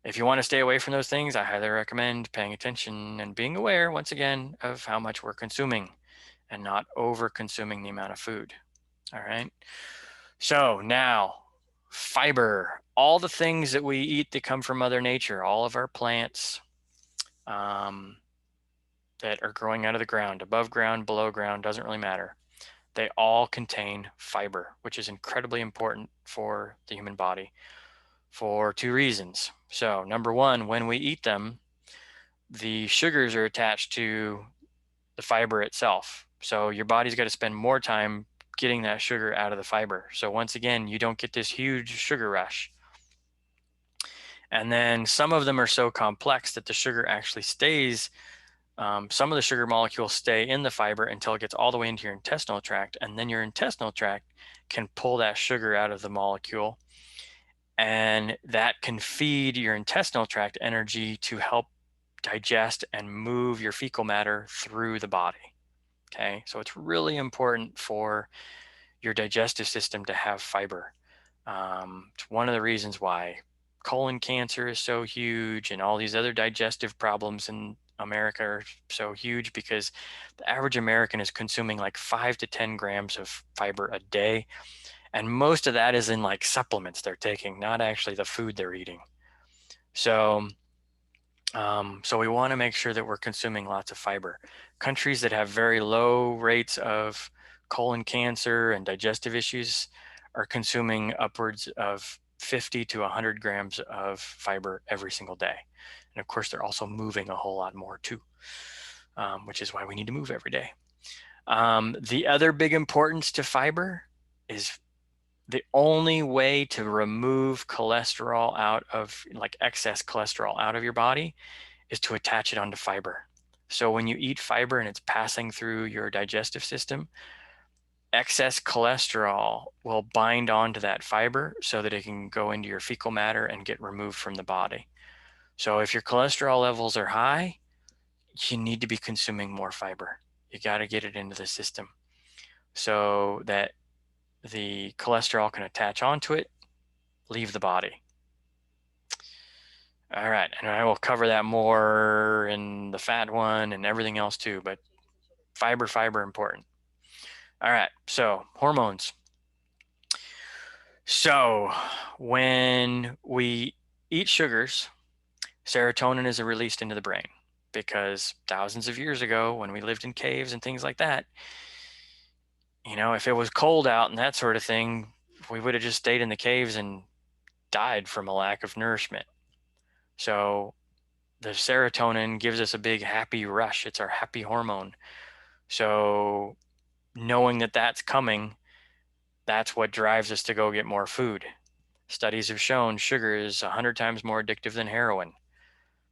if you want to stay away from those things, I highly recommend paying attention and being aware, once again, of how much we're consuming and not over consuming the amount of food. All right. So now, fiber, all the things that we eat that come from Mother Nature, all of our plants that are growing out of the ground, above ground, below ground, doesn't really matter. They all contain fiber, which is incredibly important for the human body for two reasons. So number one, when we eat them, the sugars are attached to the fiber itself. So your body's got to spend more time getting that sugar out of the fiber. So once again, you don't get this huge sugar rush. And then some of them are so complex that the sugar actually stays, some of the sugar molecules stay in the fiber until it gets all the way into your intestinal tract. And then your intestinal tract can pull that sugar out of the molecule. And that can feed your intestinal tract energy to help digest and move your fecal matter through the body. Okay, so it's really important for your digestive system to have fiber. It's one of the reasons why colon cancer is so huge and all these other digestive problems in America are so huge, because the average American is consuming like 5 to 10 grams of fiber a day. And most of that is in like supplements they're taking, not actually the food they're eating. So, so we want to make sure that we're consuming lots of fiber. Countries that have very low rates of colon cancer and digestive issues are consuming upwards of 50 to 100 grams of fiber every single day. And of course, they're also moving a whole lot more too, which is why we need to move every day. The other big importance to fiber is the only way to remove cholesterol out of, like excess cholesterol out of your body, is to attach it onto fiber. So when you eat fiber and it's passing through your digestive system, excess cholesterol will bind onto that fiber so that it can go into your fecal matter and get removed from the body. So if your cholesterol levels are high, you need to be consuming more fiber. You got to get it into the system so that the cholesterol can attach onto it, leave the body. All right, and I will cover that more in the fat one and everything else too, but fiber important. All right, so hormones. So when we eat sugars, serotonin is released into the brain because thousands of years ago, when we lived in caves and things like that, if it was cold out and that sort of thing, we would have just stayed in the caves and died from a lack of nourishment. So the serotonin gives us a big happy rush. It's our happy hormone. So knowing that that's coming, that's what drives us to go get more food. Studies have shown sugar is 100 times more addictive than heroin.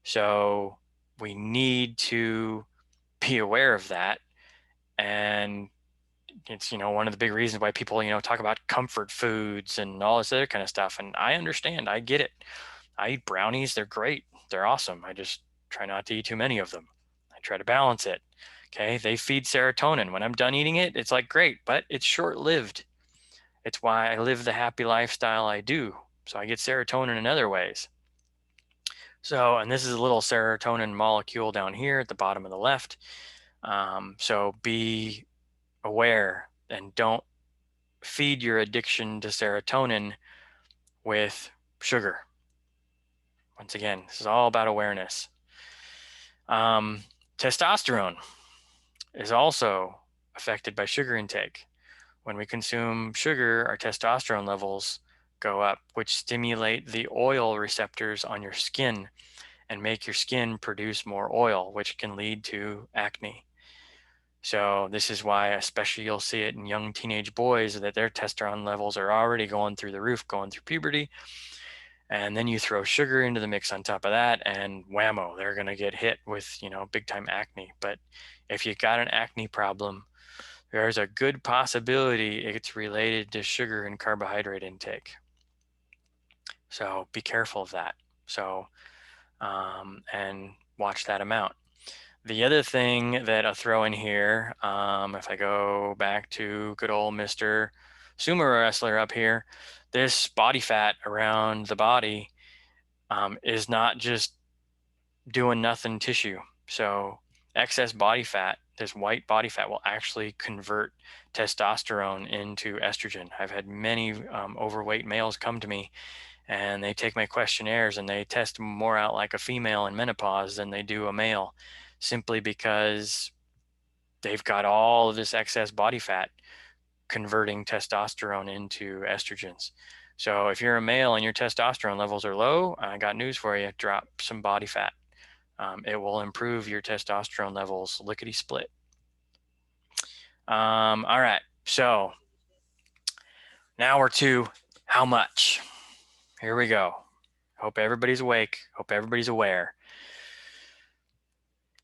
So we need to be aware of that. And it's, one of the big reasons why people, talk about comfort foods and all this other kind of stuff. And I understand, I get it. I eat brownies. They're great. They're awesome. I just try not to eat too many of them. I try to balance it. Okay. They feed serotonin. When I'm done eating it, it's like great, but it's short lived. It's why I live the happy lifestyle I do. So I get serotonin in other ways. So, and this is a little serotonin molecule down here at the bottom of the left. So be aware and don't feed your addiction to serotonin with sugar. Once again, this is all about awareness. Testosterone is also affected by sugar intake. When we consume sugar, our testosterone levels go up, which stimulate the oil receptors on your skin and make your skin produce more oil, which can lead to acne. So this is why, especially you'll see it in young teenage boys, that their testosterone levels are already going through the roof, going through puberty. And then you throw sugar into the mix on top of that, and whammo, they're going to get hit with, big time acne. But if you got an acne problem, there's a good possibility it's related to sugar and carbohydrate intake. So be careful of that. So, and watch that amount. The other thing that I'll throw in here, if I go back to good old Mr. Sumo Wrestler up here, this body fat around the body is not just doing nothing tissue. So excess body fat, this white body fat, will actually convert testosterone into estrogen. I've had many overweight males come to me and they take my questionnaires and they test more out like a female in menopause than they do a male, simply because they've got all of this excess body fat converting testosterone into estrogens. So if you're a male and your testosterone levels are low, I got news for you. Drop some body fat. It will improve your testosterone levels lickety split. All right. So now we're to how much. Here we go. Hope everybody's awake. Hope everybody's aware.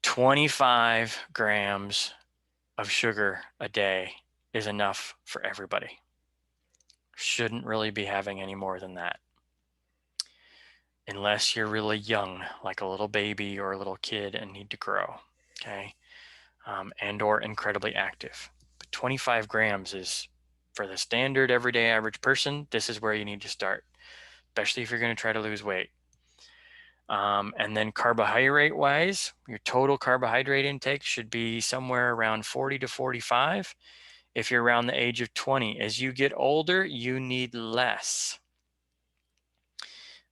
25 grams of sugar a day is enough for everybody. Shouldn't really be having any more than that. Unless you're really young, like a little baby or a little kid and need to grow, okay? And or incredibly active. But 25 grams is, for the standard everyday average person, this is where you need to start, especially if you're going to try to lose weight. And then carbohydrate wise, your total carbohydrate intake should be somewhere around 40 to 45 if you're around the age of 20. As you get older, you need less.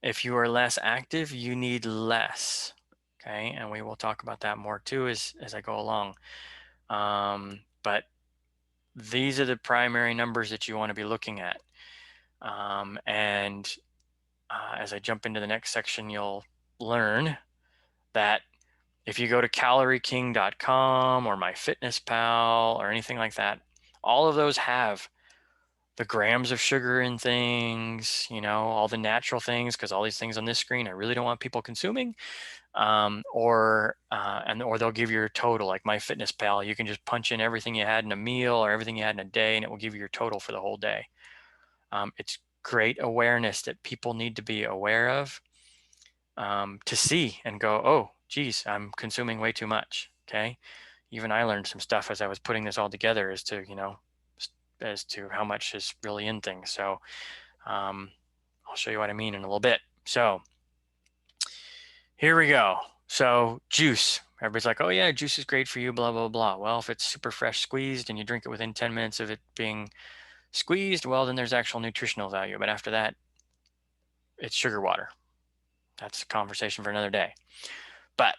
If you are less active, you need less. Okay, and we will talk about that more too as I go along. But these are the primary numbers that you want to be looking at. And as I jump into the next section, you'll learn that if you go to calorieking.com or MyFitnessPal or anything like that, all of those have the grams of sugar in things, all the natural things, because all these things on this screen, I really don't want people consuming. Or they'll give you your total, like MyFitnessPal. You can just punch in everything you had in a meal or everything you had in a day, and it will give you your total for the whole day. It's great awareness that people need to be aware of, to see and go, oh, geez, I'm consuming way too much. Okay. Even I learned some stuff as I was putting this all together as to how much is really in things. So I'll show you what I mean in a little bit. So here we go. So juice, everybody's like, oh yeah, juice is great for you, blah, blah, blah. Well, if it's super fresh squeezed and you drink it within 10 minutes of it being squeezed, well, then there's actual nutritional value. But after that, it's sugar water. That's a conversation for another day. But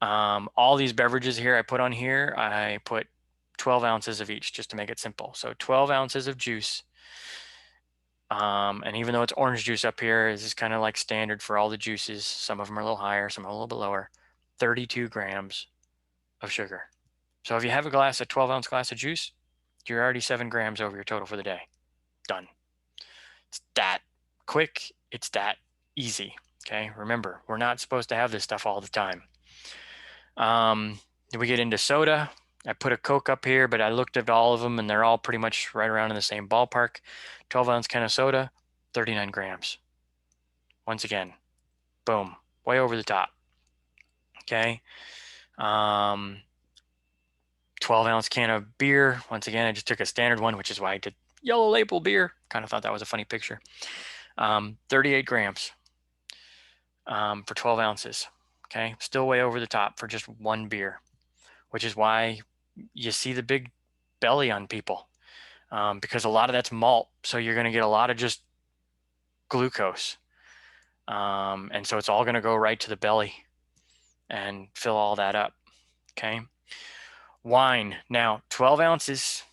all these beverages here I put on here, I put 12 ounces of each just to make it simple. So 12 ounces of juice. And even though it's orange juice up here, this is kind of like standard for all the juices. Some of them are a little higher, some are a little bit lower. 32 grams of sugar. So if you have a 12-ounce glass of juice, you're already 7 grams over your total for the day. Done. It's that quick. It's that easy. Okay. Remember, we're not supposed to have this stuff all the time. Then we get into soda. I put a Coke up here, but I looked at all of them and they're all pretty much right around in the same ballpark. 12-ounce can of soda, 39 grams. Once again, boom, way over the top. Okay. 12-ounce can of beer. Once again, I just took a standard one, which is why I did yellow label beer. Kind of thought that was a funny picture. 38 grams for 12 ounces. Okay. Still way over the top for just one beer, which is why you see the big belly on people, because a lot of that's malt. So you're going to get a lot of just glucose. And so it's all going to go right to the belly and fill all that up. Okay. Wine. Now, 12 ounces.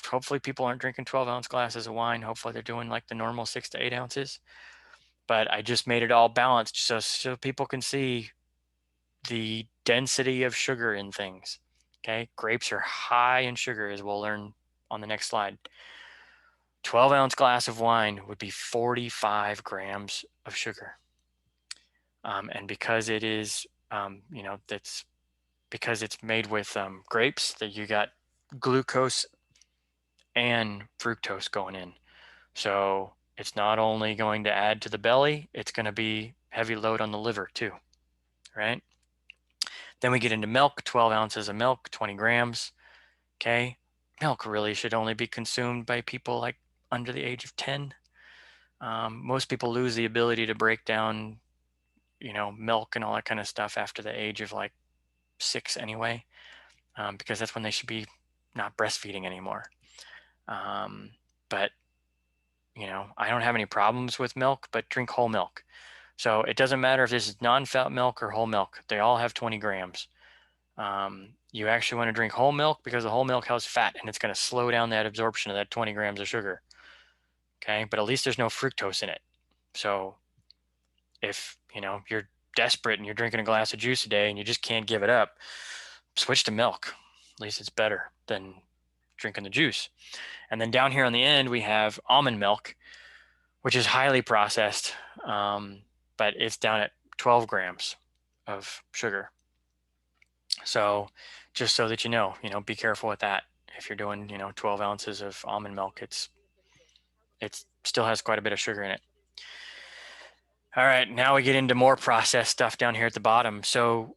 Hopefully people aren't drinking 12-ounce glasses of wine. Hopefully they're doing like the normal 6 to 8 ounces. But I just made it all balanced so people can see the density of sugar in things. Okay. Grapes are high in sugar, as we'll learn on the next slide. 12-ounce glass of wine would be 45 grams of sugar. And because it is, that's because it's made with grapes, that you got glucose and fructose going in. So it's not only going to add to the belly, it's going to be heavy load on the liver too, right? Then we get into milk, 12 ounces of milk, 20 grams. Okay. Milk really should only be consumed by people like under the age of 10. Most people lose the ability to break down, milk and all that kind of stuff after the age of like 6 anyway, because that's when they should be not breastfeeding anymore. But, I don't have any problems with milk, but drink whole milk. So it doesn't matter if this is non-fat milk or whole milk. They all have 20 grams. You actually want to drink whole milk because the whole milk has fat and it's going to slow down that absorption of that 20 grams of sugar. Okay. But at least there's no fructose in it. So if, you're desperate and you're drinking a glass of juice a day and you just can't give it up, switch to milk. At least it's better than drinking the juice. And then down here on the end, we have almond milk, which is highly processed, but it's down at 12 grams of sugar. So just so that be careful with that. If you're doing, 12 ounces of almond milk, it still has quite a bit of sugar in it. All right, now we get into more processed stuff down here at the bottom. So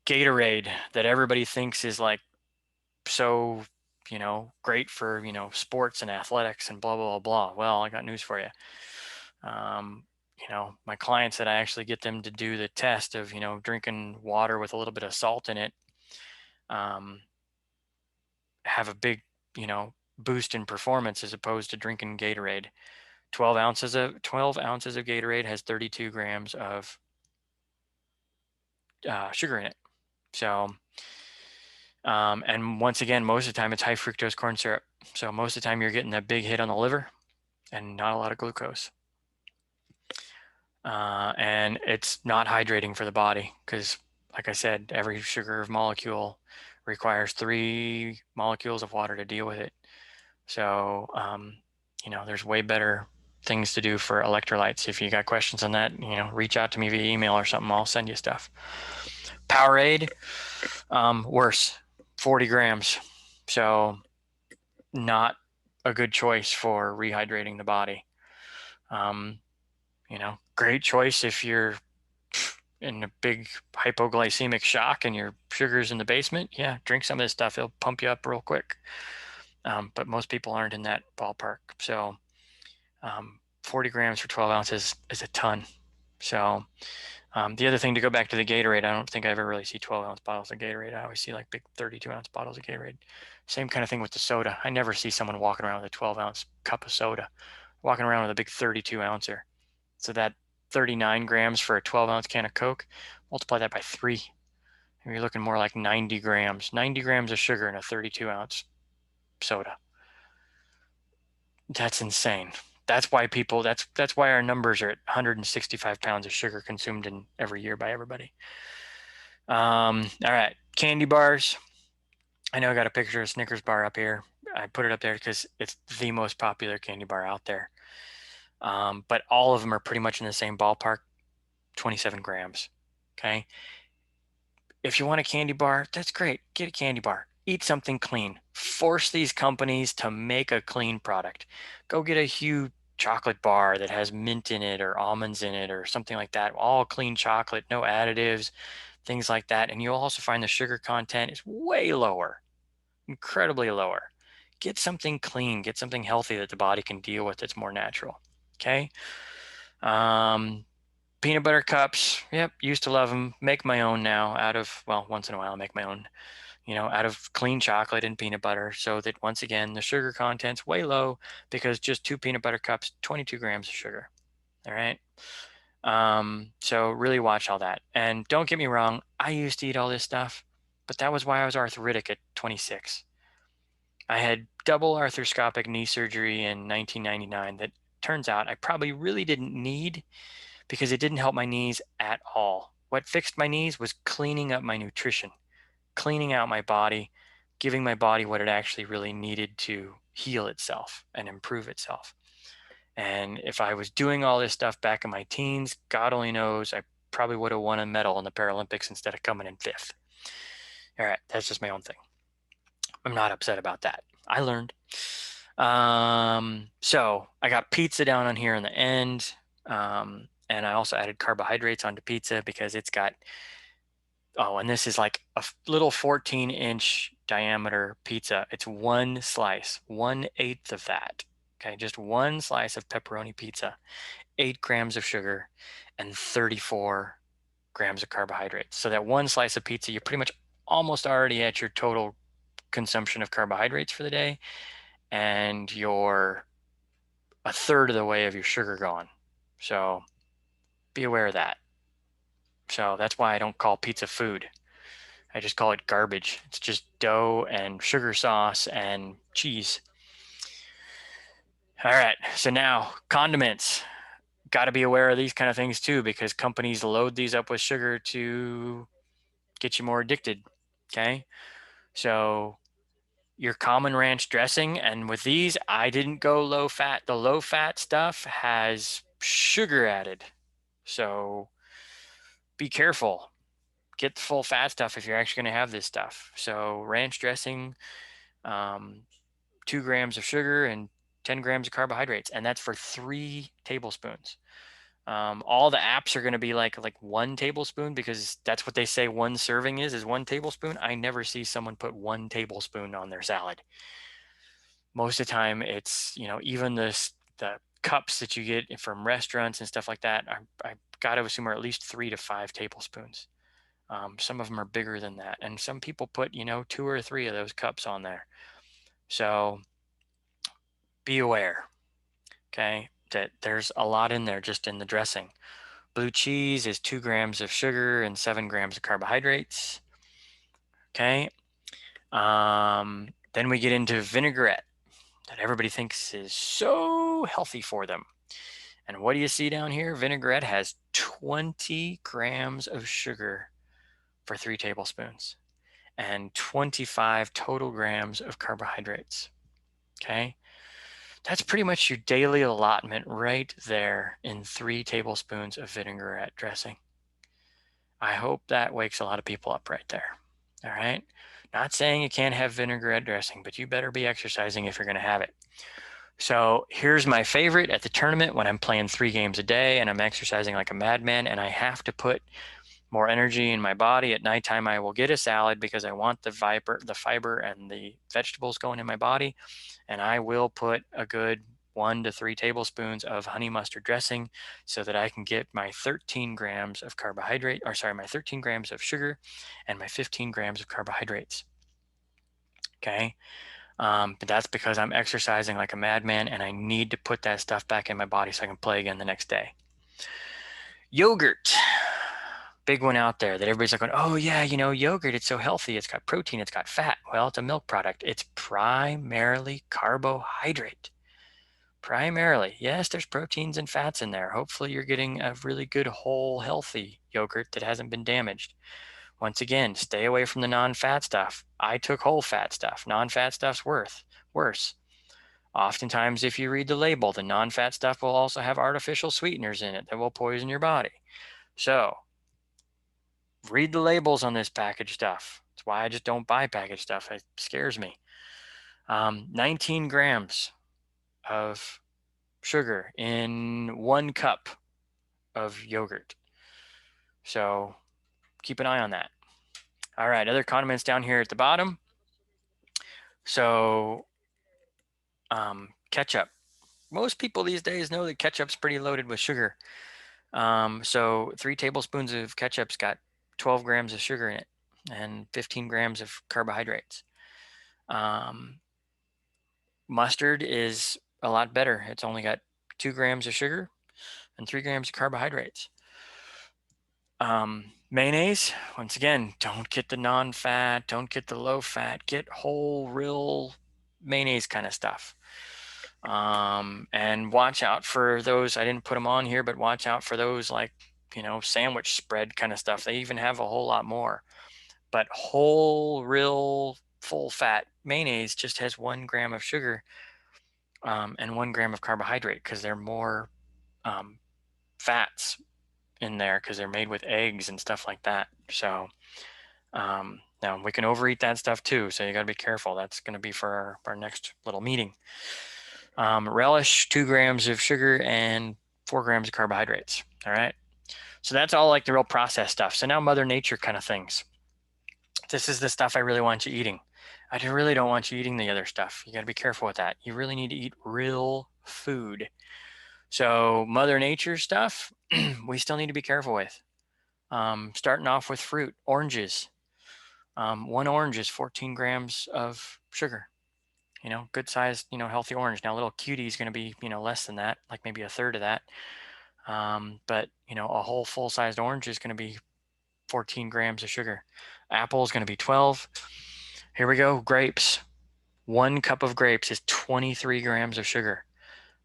Gatorade, that everybody thinks is like so, great for, sports and athletics and blah, blah, blah, blah. Well, I got news for you. My clients that I actually get them to do the test of, drinking water with a little bit of salt in it, have a big, boost in performance as opposed to drinking Gatorade. 12 ounces of Gatorade has 32 grams of sugar in it. So, and once again, most of the time it's high fructose corn syrup. So most of the time you're getting that big hit on the liver and not a lot of glucose. And it's not hydrating for the body because, like I said, every sugar molecule requires 3 molecules of water to deal with it. So, there's way better things to do for electrolytes. If you got questions on that, reach out to me via email or something. I'll send you stuff. Powerade, worse, 40 grams. So not a good choice for rehydrating the body. Great choice if you're in a big hypoglycemic shock and your sugar's in the basement. Yeah, drink some of this stuff. It'll pump you up real quick. But most people aren't in that ballpark. So 40 grams for 12 ounces is a ton. So the other thing, to go back to the Gatorade, I don't think I ever really see 12-ounce bottles of Gatorade. I always see like big 32-ounce bottles of Gatorade. Same kind of thing with the soda. I never see someone walking around with a 12-ounce cup of soda, walking around with a big 32-ouncer. So that 39 grams for a 12-ounce can of Coke, multiply that by 3. And you're looking more like 90 grams. 90 grams of sugar in a 32-ounce soda. That's insane. That's why that's why our numbers are at 165 pounds of sugar consumed in every year by everybody. All right, candy bars. I know I got a picture of a Snickers bar up here. I put it up there because it's the most popular candy bar out there. But all of them are pretty much in the same ballpark, 27 grams. Okay. If you want a candy bar, that's great. Get a candy bar. Eat something clean. Force these companies to make a clean product. Go get a huge chocolate bar that has mint in it or almonds in it or something like that. All clean chocolate, no additives, things like that. And you'll also find the sugar content is way lower, incredibly lower. Get something clean, get something healthy that the body can deal with that's more natural. Okay. Peanut butter cups. Yep. Used to love them. Make my own now once in a while I make my own, out of clean chocolate and peanut butter, so that once again, the sugar content's way low because just 2 peanut butter cups, 22 grams of sugar. All right. So really watch all that. And don't get me wrong, I used to eat all this stuff, but that was why I was arthritic at 26. I had double arthroscopic knee surgery in 1999 that turns out I probably really didn't need because it didn't help my knees at all. What fixed my knees was cleaning up my nutrition, cleaning out my body, giving my body what it actually really needed to heal itself and improve itself. And if I was doing all this stuff back in my teens, God only knows, I probably would have won a medal in the Paralympics instead of coming in 5th. All right, that's just my own thing. I'm not upset about that. I learned. So I got pizza down on here in the end. And I also added carbohydrates onto pizza because it's got, and this is like a little 14-inch diameter pizza. It's one slice, 1/8 of that. Okay, just one slice of pepperoni pizza, 8 grams of sugar, and 34 grams of carbohydrates. So that one slice of pizza, you're pretty much almost already at your total consumption of carbohydrates for the day, and you're a third of the way of your sugar gone. So be aware of that. So that's why I don't call pizza food. I just call it garbage. It's just dough and sugar sauce and cheese. All right, so now condiments. Got to be aware of these kind of things too, because companies load these up with sugar to get you more addicted. Okay, so your common ranch dressing, and with these, I didn't go low fat. The low fat stuff has sugar added, so be careful. Get the full fat stuff if you're actually going to have this stuff. So ranch dressing, 2 grams of sugar and 10 grams of carbohydrates, and that's for 3 tablespoons. All the apps are going to be like 1 tablespoon because that's what they say one serving is 1 tablespoon. I never see someone put 1 tablespoon on their salad. Most of the time it's, even the cups that you get from restaurants and stuff like that, I got to assume are at least 3 to 5 tablespoons. Some of them are bigger than that. And some people put, 2 or 3 of those cups on there. So be aware. Okay. that there's a lot in there just in the dressing. Blue cheese is 2 grams of sugar and 7 grams of carbohydrates. Okay. Then we get into vinaigrette that everybody thinks is so healthy for them. And what do you see down here? Vinaigrette has 20 grams of sugar for 3 tablespoons and 25 total grams of carbohydrates. Okay. That's pretty much your daily allotment right there in 3 tablespoons of vinaigrette dressing. I hope that wakes a lot of people up right there. All right. Not saying you can't have vinaigrette dressing, but you better be exercising if you're going to have it. So here's my favorite at the tournament when I'm playing 3 games a day and I'm exercising like a madman and I have to put more energy in my body. At nighttime, I will get a salad because I want the fiber and the vegetables going in my body. And I will put a good 1 to 3 tablespoons of honey mustard dressing so that I can get my 13 grams of my 13 grams of sugar and my 15 grams of carbohydrates. Okay. But that's because I'm exercising like a madman and I need to put that stuff back in my body so I can play again the next day. Yogurt, big one out there that everybody's like, going, oh yeah, yogurt, it's so healthy. It's got protein, it's got fat. Well, it's a milk product. It's primarily carbohydrate. Primarily, yes, there's proteins and fats in there. Hopefully you're getting a really good, whole, healthy yogurt that hasn't been damaged. Once again, stay away from the non-fat stuff. I took whole fat stuff. Non-fat stuff's worse. Oftentimes, if you read the label, the non-fat stuff will also have artificial sweeteners in it that will poison your body. So, read the labels on this packaged stuff. That's why I just don't buy packaged stuff. It scares me. 19 grams of sugar in 1 cup of yogurt. So keep an eye on that. All right, other condiments down here at the bottom. So ketchup. Most people these days know that ketchup's pretty loaded with sugar. So 3 tablespoons of ketchup's got 12 grams of sugar in it and 15 grams of carbohydrates. Mustard is a lot better. It's only got 2 grams of sugar and 3 grams of carbohydrates. Mayonnaise, once again, don't get the non-fat, don't get the low-fat, get whole, real mayonnaise kind of stuff. And watch out for those, I didn't put them on here, but watch out for those like, sandwich spread kind of stuff. They even have a whole lot more. But whole, real, full-fat mayonnaise just has 1 gram of sugar and 1 gram of carbohydrate because they're more fats in there because they're made with eggs and stuff like that. So now we can overeat that stuff too. So you got to be careful. That's going to be for our next little meeting. Relish, 2 grams of sugar and 4 grams of carbohydrates. All right. So that's all like the real processed stuff. So now Mother Nature kind of things. This is the stuff I really want you eating. I really don't want you eating the other stuff. You got to be careful with that. You really need to eat real food. So Mother Nature stuff, we still need to be careful with. Starting off with fruit, oranges. 1 orange is 14 grams of sugar. Good sized, healthy orange. Now, a little cutie is going to be, less than that, like maybe a third of that. But, a whole full-sized orange is going to be 14 grams of sugar. Apple is going to be 12. Here we go. Grapes. 1 cup of grapes is 23 grams of sugar.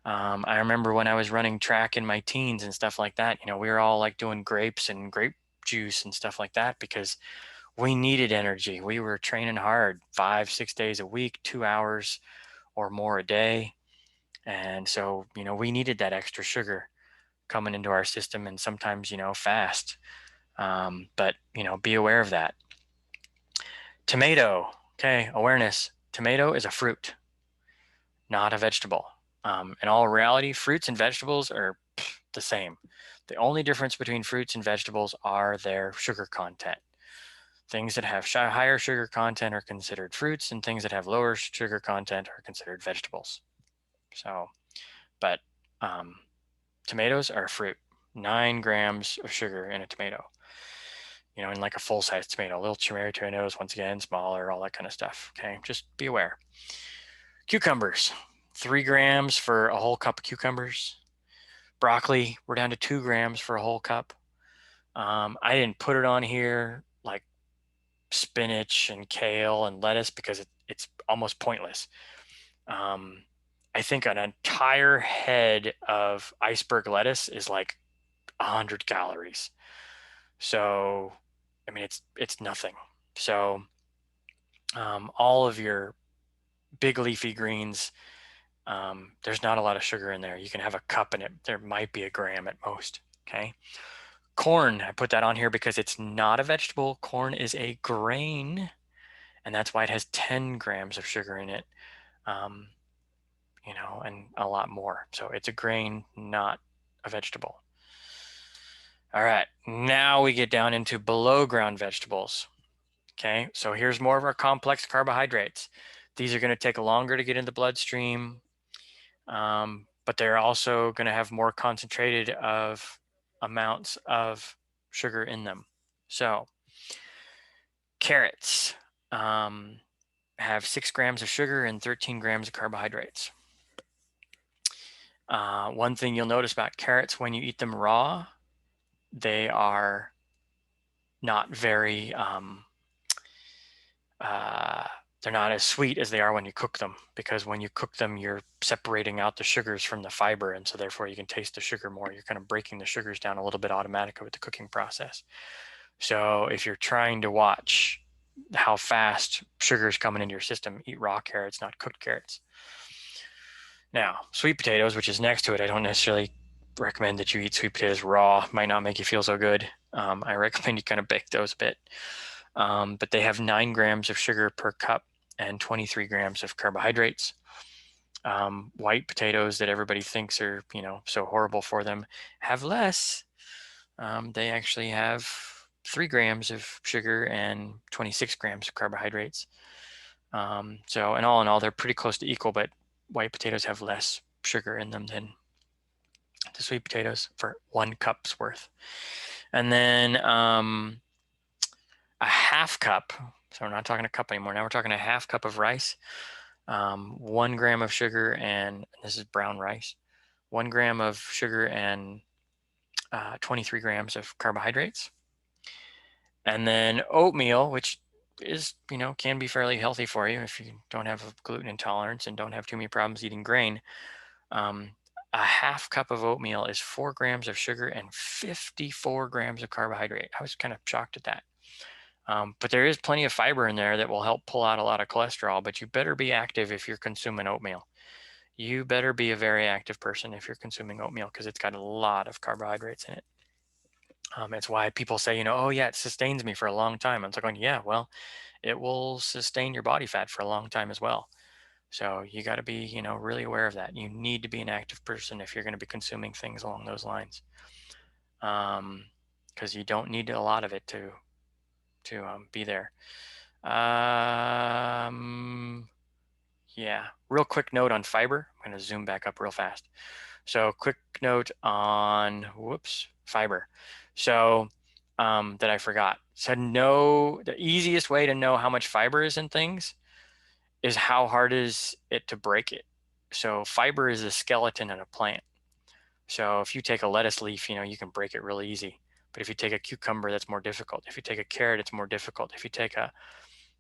I remember when I was running track in my teens and stuff like that, we were all like doing grapes and grape juice and stuff like that because we needed energy. We were training hard 5-6 days a week, 2 hours or more a day. And so, we needed that extra sugar coming into our system and sometimes, fast. But, be aware of that. Tomato. Okay. Awareness. Tomato is a fruit, not a vegetable. In all reality, fruits and vegetables are the same. The only difference between fruits and vegetables are their sugar content. Things that have higher sugar content are considered fruits, and things that have lower sugar content are considered vegetables. So, but tomatoes are a fruit. 9 grams of sugar in a tomato. In like a full-size tomato. Little cherry tomatoes, once again, smaller, all that kind of stuff. Okay, just be aware. Cucumbers. 3 grams for a whole cup of cucumbers. Broccoli, we're down to 2 grams for a whole cup. I didn't put it on here like spinach and kale and lettuce because it's almost pointless. Um, I think an entire head of iceberg lettuce is like 100 calories. So, I mean, it's nothing. So, all of your big leafy greens, there's not a lot of sugar in there. You can have a cup and there might be a gram at most. Okay. Corn, I put that on here because it's not a vegetable. Corn is a grain, and that's why it has 10 grams of sugar in it, and a lot more. So it's a grain, not a vegetable. All right, now we get down into below ground vegetables. Okay, so here's more of our complex carbohydrates. These are going to take longer to get in the bloodstream, but they're also going to have more concentrated of amounts of sugar in them. So carrots have 6 grams of sugar and 13 grams of carbohydrates. One thing you'll notice about carrots when you eat them raw, they are not very they're not as sweet as they are when you cook them, because when you cook them, you're separating out the sugars from the fiber, and so therefore you can taste the sugar more. You're kind of breaking the sugars down a little bit automatically with the cooking process. So if you're trying to watch how fast sugar is coming into your system, eat raw carrots, not cooked carrots. Now, sweet potatoes, which is next to it, I don't necessarily recommend that you eat sweet potatoes raw. Might not make you feel so good. I recommend you kind of bake those a bit. But they have 9 grams of sugar per cup and 23 grams of carbohydrates. White potatoes that everybody thinks are, so horrible for them have less. They actually have 3 grams of sugar and 26 grams of carbohydrates. So in all, they're pretty close to equal, but white potatoes have less sugar in them than the sweet potatoes for 1 cup's worth. And then a half cup, so we're not talking a cup anymore. Now we're talking a half cup of rice, 1 gram of sugar, and this is brown rice, 1 gram of sugar and 23 grams of carbohydrates. And then oatmeal, which is, can be fairly healthy for you if you don't have a gluten intolerance and don't have too many problems eating grain. A half cup of oatmeal is 4 grams of sugar and 54 grams of carbohydrate. I was kind of shocked at that. But there is plenty of fiber in there that will help pull out a lot of cholesterol, but you better be active if you're consuming oatmeal. You better be a very active person if you're consuming oatmeal, because it's got a lot of carbohydrates in it. It's why people say, oh yeah, it sustains me for a long time. I'm going, yeah, well, it will sustain your body fat for a long time as well. So you got to be, really aware of that. You need to be an active person if you're going to be consuming things along those lines, because you don't need a lot of it to be there. Yeah, real quick note on fiber. I'm going to zoom back up real fast. So quick note on, fiber. So that I forgot. So the easiest way to know how much fiber is in things is how hard is it to break it. So fiber is the skeleton in a plant. So if you take a lettuce leaf, you can break it really easy. But if you take a cucumber, that's more difficult. If you take a carrot, it's more difficult. If you take a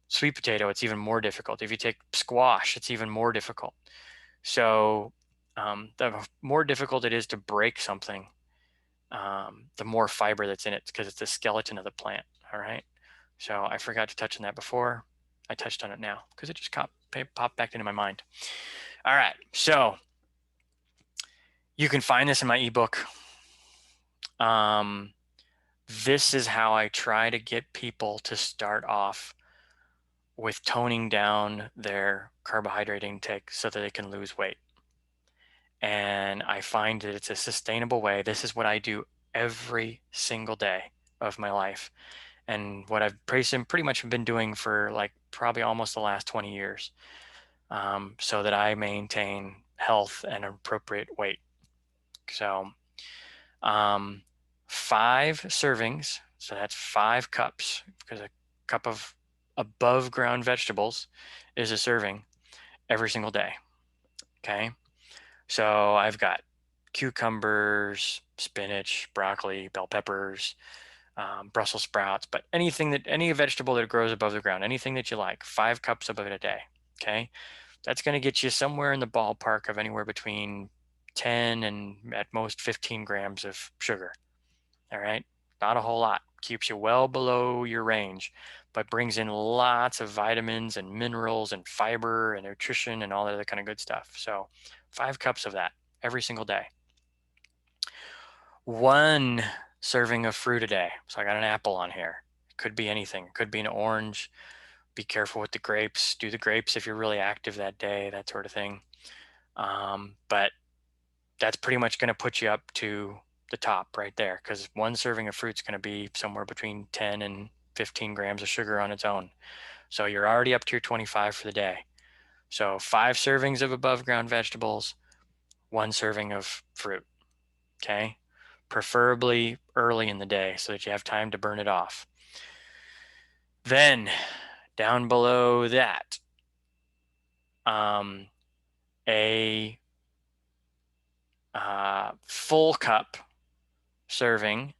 sweet potato, it's even more difficult. If you take squash, it's even more difficult. So the more difficult it is to break something, the more fiber that's in it, because it's the skeleton of the plant. All right. So I forgot to touch on that before. I touched on it now because it just popped back into my mind. All right. So you can find this in my ebook. This is how I try to get people to start off with toning down their carbohydrate intake so that they can lose weight. And I find that it's a sustainable way. This is what I do every single day of my life, and what I've pretty much been doing for like probably almost the last 20 years, so that I maintain health and appropriate weight. So 5 servings, so that's 5 cups, because a cup of above ground vegetables is a serving every single day. Okay. So I've got cucumbers, spinach, broccoli, bell peppers, Brussels sprouts, but any vegetable that grows above the ground, anything that you like, 5 cups of it a day. Okay. That's going to get you somewhere in the ballpark of anywhere between 10 and at most 15 grams of sugar. All right. Not a whole lot. Keeps you well below your range, but brings in lots of vitamins and minerals and fiber and nutrition and all that other kind of good stuff. So 5 cups of that every single day. 1 serving of fruit a day. So I got an apple on here. It could be anything. It could be an orange. Be careful with the grapes. Do the grapes if you're really active that day, that sort of thing. But that's pretty much going to put you up to the top right there, because 1 serving of fruit is going to be somewhere between 10 and 15 grams of sugar on its own. So you're already up to your 25 for the day. So 5 servings of above ground vegetables, 1 serving of fruit. Okay. Preferably early in the day so that you have time to burn it off. Then down below that, a full cup serving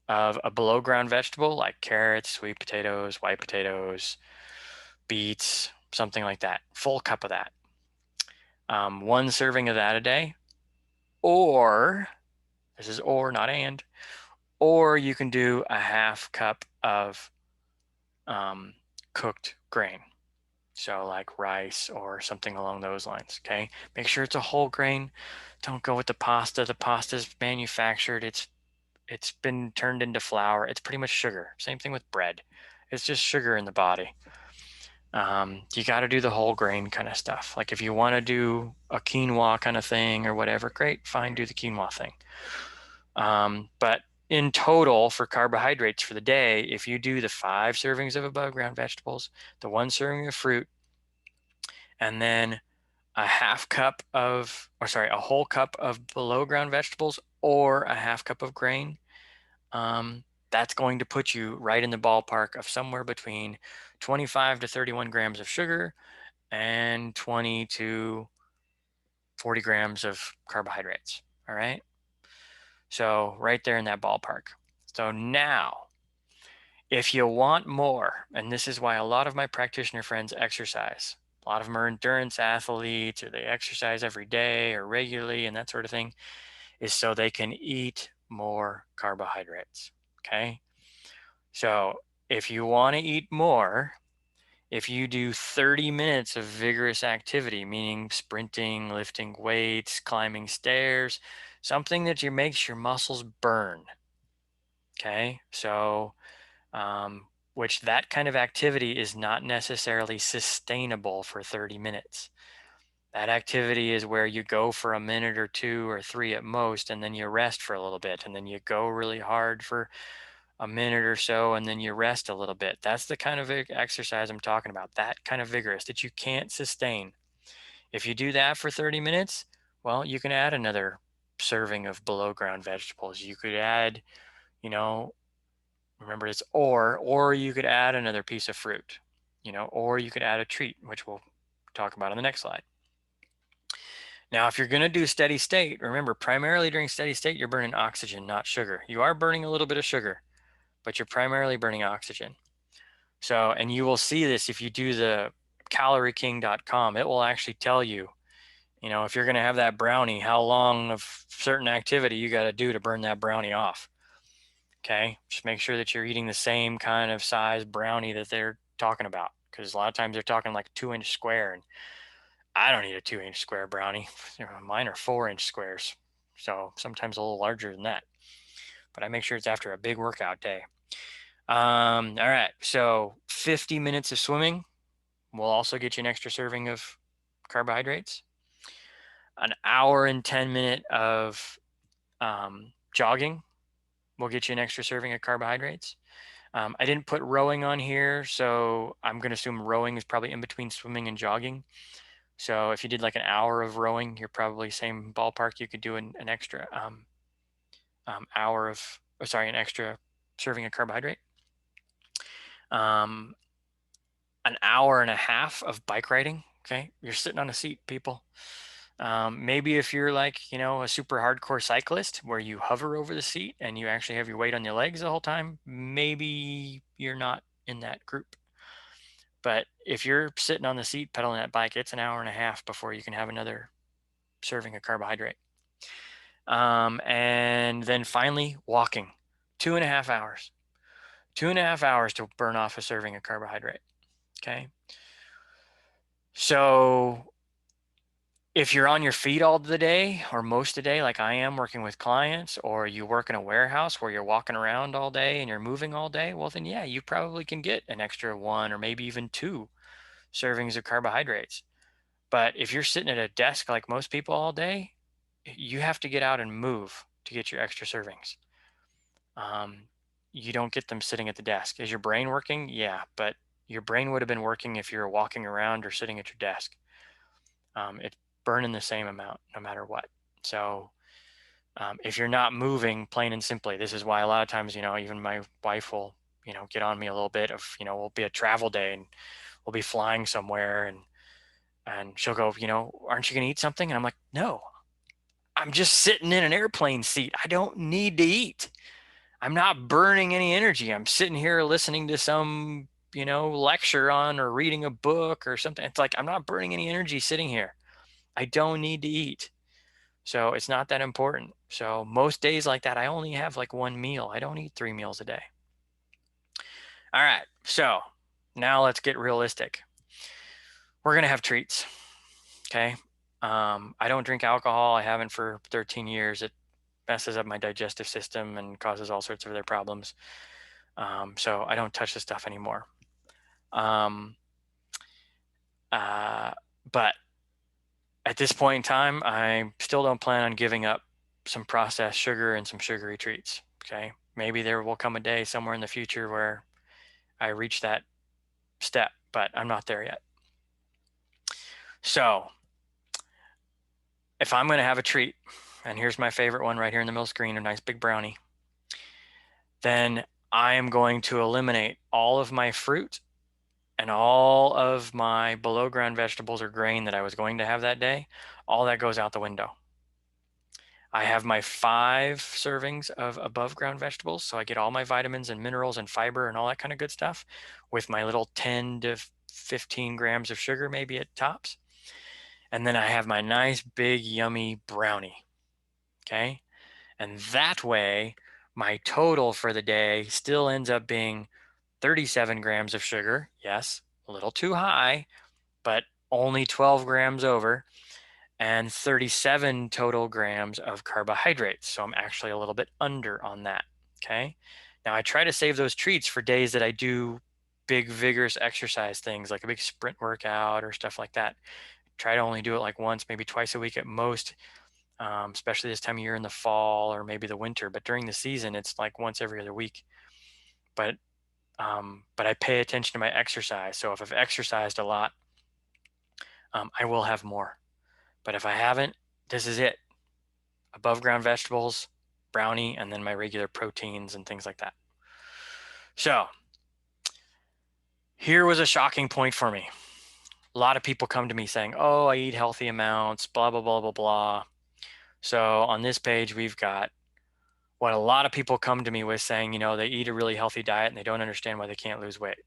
of a below ground vegetable like carrots, sweet potatoes, white potatoes, beets, something like that. Full cup of that. 1 serving of that a day. Or, this is or, not and, or you can do a half cup of cooked grain. So like rice or something along those lines, okay? Make sure it's a whole grain. Don't go with the pasta. The pasta's manufactured. It's been turned into flour. It's pretty much sugar. Same thing with bread. It's just sugar in the body. You got to do the whole grain kind of stuff. Like if you want to do a quinoa kind of thing or whatever, great, fine, do the quinoa thing. But in total for carbohydrates for the day, if you do the 5 servings of above ground vegetables, the 1 serving of fruit, and then a whole cup of below ground vegetables or a half cup of grain, that's going to put you right in the ballpark of somewhere between 25 to 31 grams of sugar and 20 to 40 grams of carbohydrates. All right. So right there in that ballpark. So now, if you want more, and this is why a lot of my practitioner friends exercise, a lot of them are endurance athletes or they exercise every day or regularly and that sort of thing, is so they can eat more carbohydrates. Okay. So if you want to eat more, if you do 30 minutes of vigorous activity, meaning sprinting, lifting weights, climbing stairs, something that makes your muscles burn. Okay. So, which that kind of activity is not necessarily sustainable for 30 minutes. That activity is where you go for a minute or 2 or 3 at most, and then you rest for a little bit, and then you go really hard for a minute or so, and then you rest a little bit. That's the kind of exercise I'm talking about, that kind of vigorous that you can't sustain. If you do that for 30 minutes, well, you can add another serving of below ground vegetables. You could add, you know, remember it's or you could add another piece of fruit, or you could add a treat, which we'll talk about on the next slide. Now, if you're going to do steady state, remember, primarily during steady state, you're burning oxygen, not sugar. You are burning a little bit of sugar, but you're primarily burning oxygen. So, and you will see this if you do the calorieking.com, it will actually tell you, if you're going to have that brownie, how long of certain activity you got to do to burn that brownie off. Okay. Just make sure that you're eating the same kind of size brownie that they're talking about. Because a lot of times they're talking like 2-inch square, and I don't eat a 2-inch square brownie. Mine are 4-inch squares. So sometimes a little larger than that. But I make sure it's after a big workout day. All right. So 50 minutes of swimming will also get you an extra serving of carbohydrates. An hour and 10 minute of jogging will get you an extra serving of carbohydrates. I didn't put rowing on here, so I'm going to assume rowing is probably in between swimming and jogging. So if you did like an hour of rowing, you're probably same ballpark. You could do an extra an extra serving of carbohydrate. An hour and a half of bike riding. Okay, you're sitting on a seat, people. Maybe if you're like, a super hardcore cyclist where you hover over the seat and you actually have your weight on your legs the whole time, maybe you're not in that group. But if you're sitting on the seat pedaling that bike, it's an hour and a half before you can have another serving of carbohydrate. And then finally, walking 2.5 hours. 2.5 hours to burn off a serving of carbohydrate. Okay. So if you're on your feet all the day or most of the day, like I am working with clients, or you work in a warehouse where you're walking around all day and you're moving all day, well, then yeah, you probably can get an extra one or maybe even two servings of carbohydrates. But if you're sitting at a desk like most people all day, you have to get out and move to get your extra servings. Um, you don't get them sitting at the desk. Is your brain working? Yeah, but your brain would have been working if you're walking around or sitting at your desk. It's burning the same amount no matter what. So if you're not moving, plain and simply, this is why a lot of times, even my wife will, get on me a little bit of, we'll be a travel day and we'll be flying somewhere, and she'll go, aren't you going to eat something? And I'm like, no, I'm just sitting in an airplane seat. I don't need to eat. I'm not burning any energy. I'm sitting here listening to some, lecture on or reading a book or something. It's like I'm not burning any energy sitting here. I don't need to eat. So it's not that important. So most days like that, I only have like one meal. I don't eat 3 meals a day. All right. So now let's get realistic. We're going to have treats. Okay. I don't drink alcohol. I haven't for 13 years. It messes up my digestive system and causes all sorts of other problems. So I don't touch the stuff anymore. Um, uh, but at this point in time, I still don't plan on giving up some processed sugar and some sugary treats. Okay. Maybe there will come a day somewhere in the future where I reach that step, but I'm not there yet. So if I'm going to have a treat, and here's my favorite one right here in the middle screen, a nice big brownie, then I am going to eliminate all of my fruit and all of my below ground vegetables or grain that I was going to have that day. All that goes out the window. I have my 5 servings of above ground vegetables. So I get all my vitamins and minerals and fiber and all that kind of good stuff with my little 10 to 15 grams of sugar, maybe at tops. And then I have my nice big yummy brownie. Okay. And that way, my total for the day still ends up being 37 grams of sugar. Yes, a little too high, but only 12 grams over, and 37 total grams of carbohydrates. So I'm actually a little bit under on that. Okay. Now I try to save those treats for days that I do big, vigorous exercise things like a big sprint workout or stuff like that. Try to only do it like once, maybe twice a week at most, especially this time of year in the fall or maybe the winter. But during the season, it's like once every other week. But but I pay attention to my exercise. So if I've exercised a lot, I will have more. But if I haven't, this is it. Above ground vegetables, brownie, and then my regular proteins and things like that. So here was a shocking point for me. A lot of people come to me saying, oh, I eat healthy amounts, blah, blah, blah, blah, blah. So on this page, we've got what a lot of people come to me with saying, they eat a really healthy diet and they don't understand why they can't lose weight.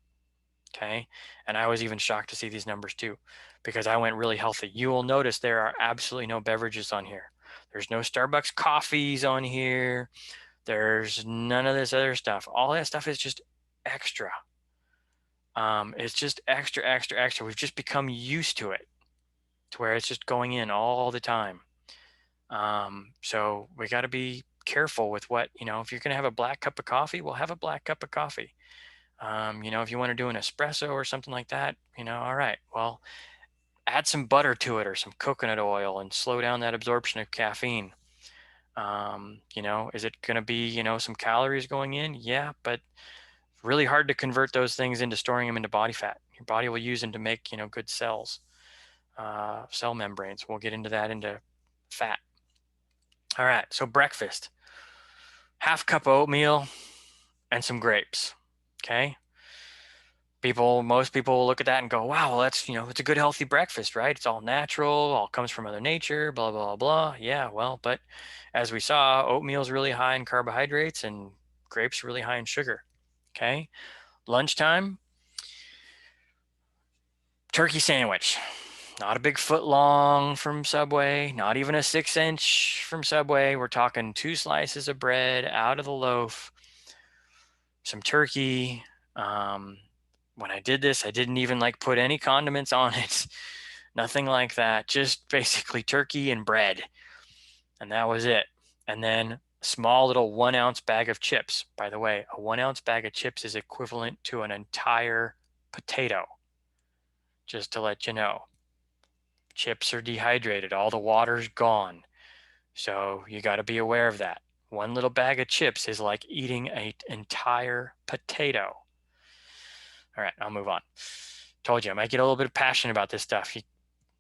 Okay. And I was even shocked to see these numbers too, because I went really healthy. You will notice there are absolutely no beverages on here. There's no Starbucks coffees on here. There's none of this other stuff. All that stuff is just extra. It's just extra, extra, extra. We've just become used to it to where it's just going in all the time. So we got to be careful with what, if you're going to have a black cup of coffee, well, have a black cup of coffee. If you want to do an espresso or something like that, all right, well, add some butter to it or some coconut oil and slow down that absorption of caffeine. Is it going to be, some calories going in? Yeah, but really hard to convert those things into storing them into body fat. Your body will use them to make, good cells, cell membranes. We'll get into that into fat. All right, so breakfast, half cup of oatmeal and some grapes. Okay. Most people will look at that and go, wow, well, that's, it's a good healthy breakfast, right? It's all natural, all comes from Mother Nature, blah, blah, blah. Yeah, well, but as we saw, oatmeal's really high in carbohydrates and grapes really high in sugar. Okay. Lunchtime, turkey sandwich. Not a big foot long from Subway, not even a 6-inch from Subway. We're talking 2 slices of bread out of the loaf, some turkey. Um, when I did this, I didn't even like put any condiments on it. Nothing like that. Just basically turkey and bread. And that was it. And then a small little 1-ounce bag of chips. By the way, a 1-ounce bag of chips is equivalent to an entire potato. Just to let you know. Chips are dehydrated. All the water's gone. So you got to be aware of that. One little bag of chips is like eating an entire potato. All right, I'll move on. Told you I might get a little bit passionate about this stuff.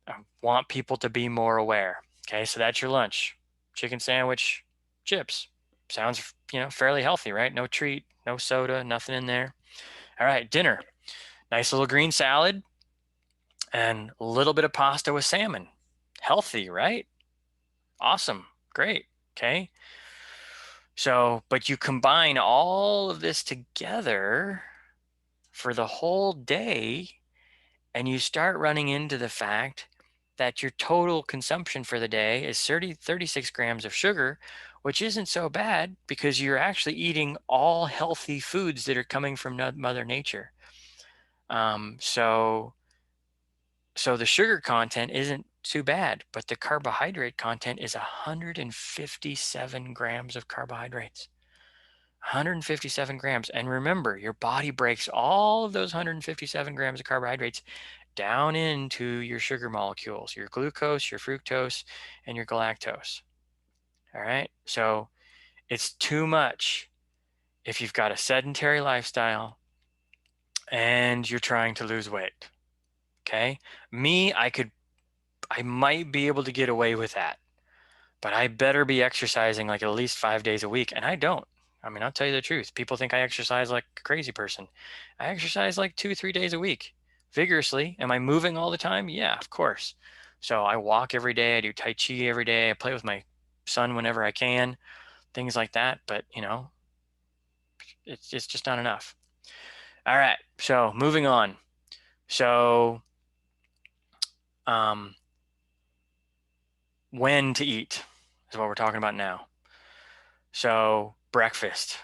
I want people to be more aware. Okay, so that's your lunch. Chicken sandwich, chips. Sounds, fairly healthy, right? No treat, no soda, nothing in there. All right, dinner. Nice little green salad and a little bit of pasta with salmon. Healthy, right? Awesome. Great. Okay. So, but you combine all of this together for the whole day, and you start running into the fact that your total consumption for the day is 36 grams of sugar, which isn't so bad because you're actually eating all healthy foods that are coming from Mother Nature. So the sugar content isn't too bad, but the carbohydrate content is 157 grams of carbohydrates. 157 grams. And remember, your body breaks all of those 157 grams of carbohydrates down into your sugar molecules, your glucose, your fructose, and your galactose. All right. So it's too much if you've got a sedentary lifestyle and you're trying to lose weight. Okay. I might be able to get away with that, but I better be exercising like at least 5 days a week. And I don't. I mean, I'll tell you the truth. People think I exercise like a crazy person. I exercise like 2, 3 days a week vigorously. Am I moving all the time? Yeah, of course. So I walk every day. I do Tai Chi every day. I play with my son whenever I can, things like that. But, it's just not enough. All right. So moving on. So, um, when to eat is what we're talking about now. So breakfast.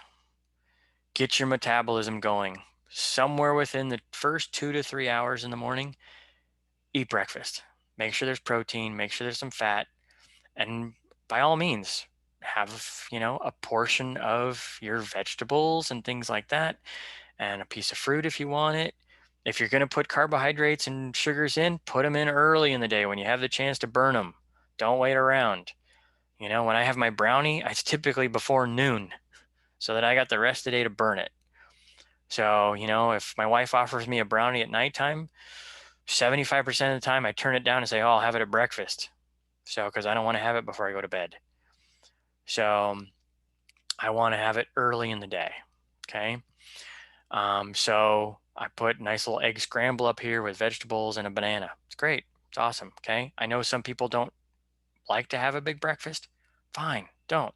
Get your metabolism going. Somewhere within the first 2 to 3 hours in the morning, eat breakfast. Make sure there's protein, make sure there's some fat, and by all means, have, a portion of your vegetables and things like that, and a piece of fruit if you want it. If you're going to put carbohydrates and sugars in, put them in early in the day when you have the chance to burn them. Don't wait around. When I have my brownie, it's typically before noon so that I got the rest of the day to burn it. So, if my wife offers me a brownie at nighttime, 75% of the time I turn it down and say, oh, I'll have it at breakfast. So, because I don't want to have it before I go to bed. So, I want to have it early in the day. Okay. So I put a nice little egg scramble up here with vegetables and a banana. It's great. It's awesome. Okay. I know some people don't like to have a big breakfast. Fine. Don't.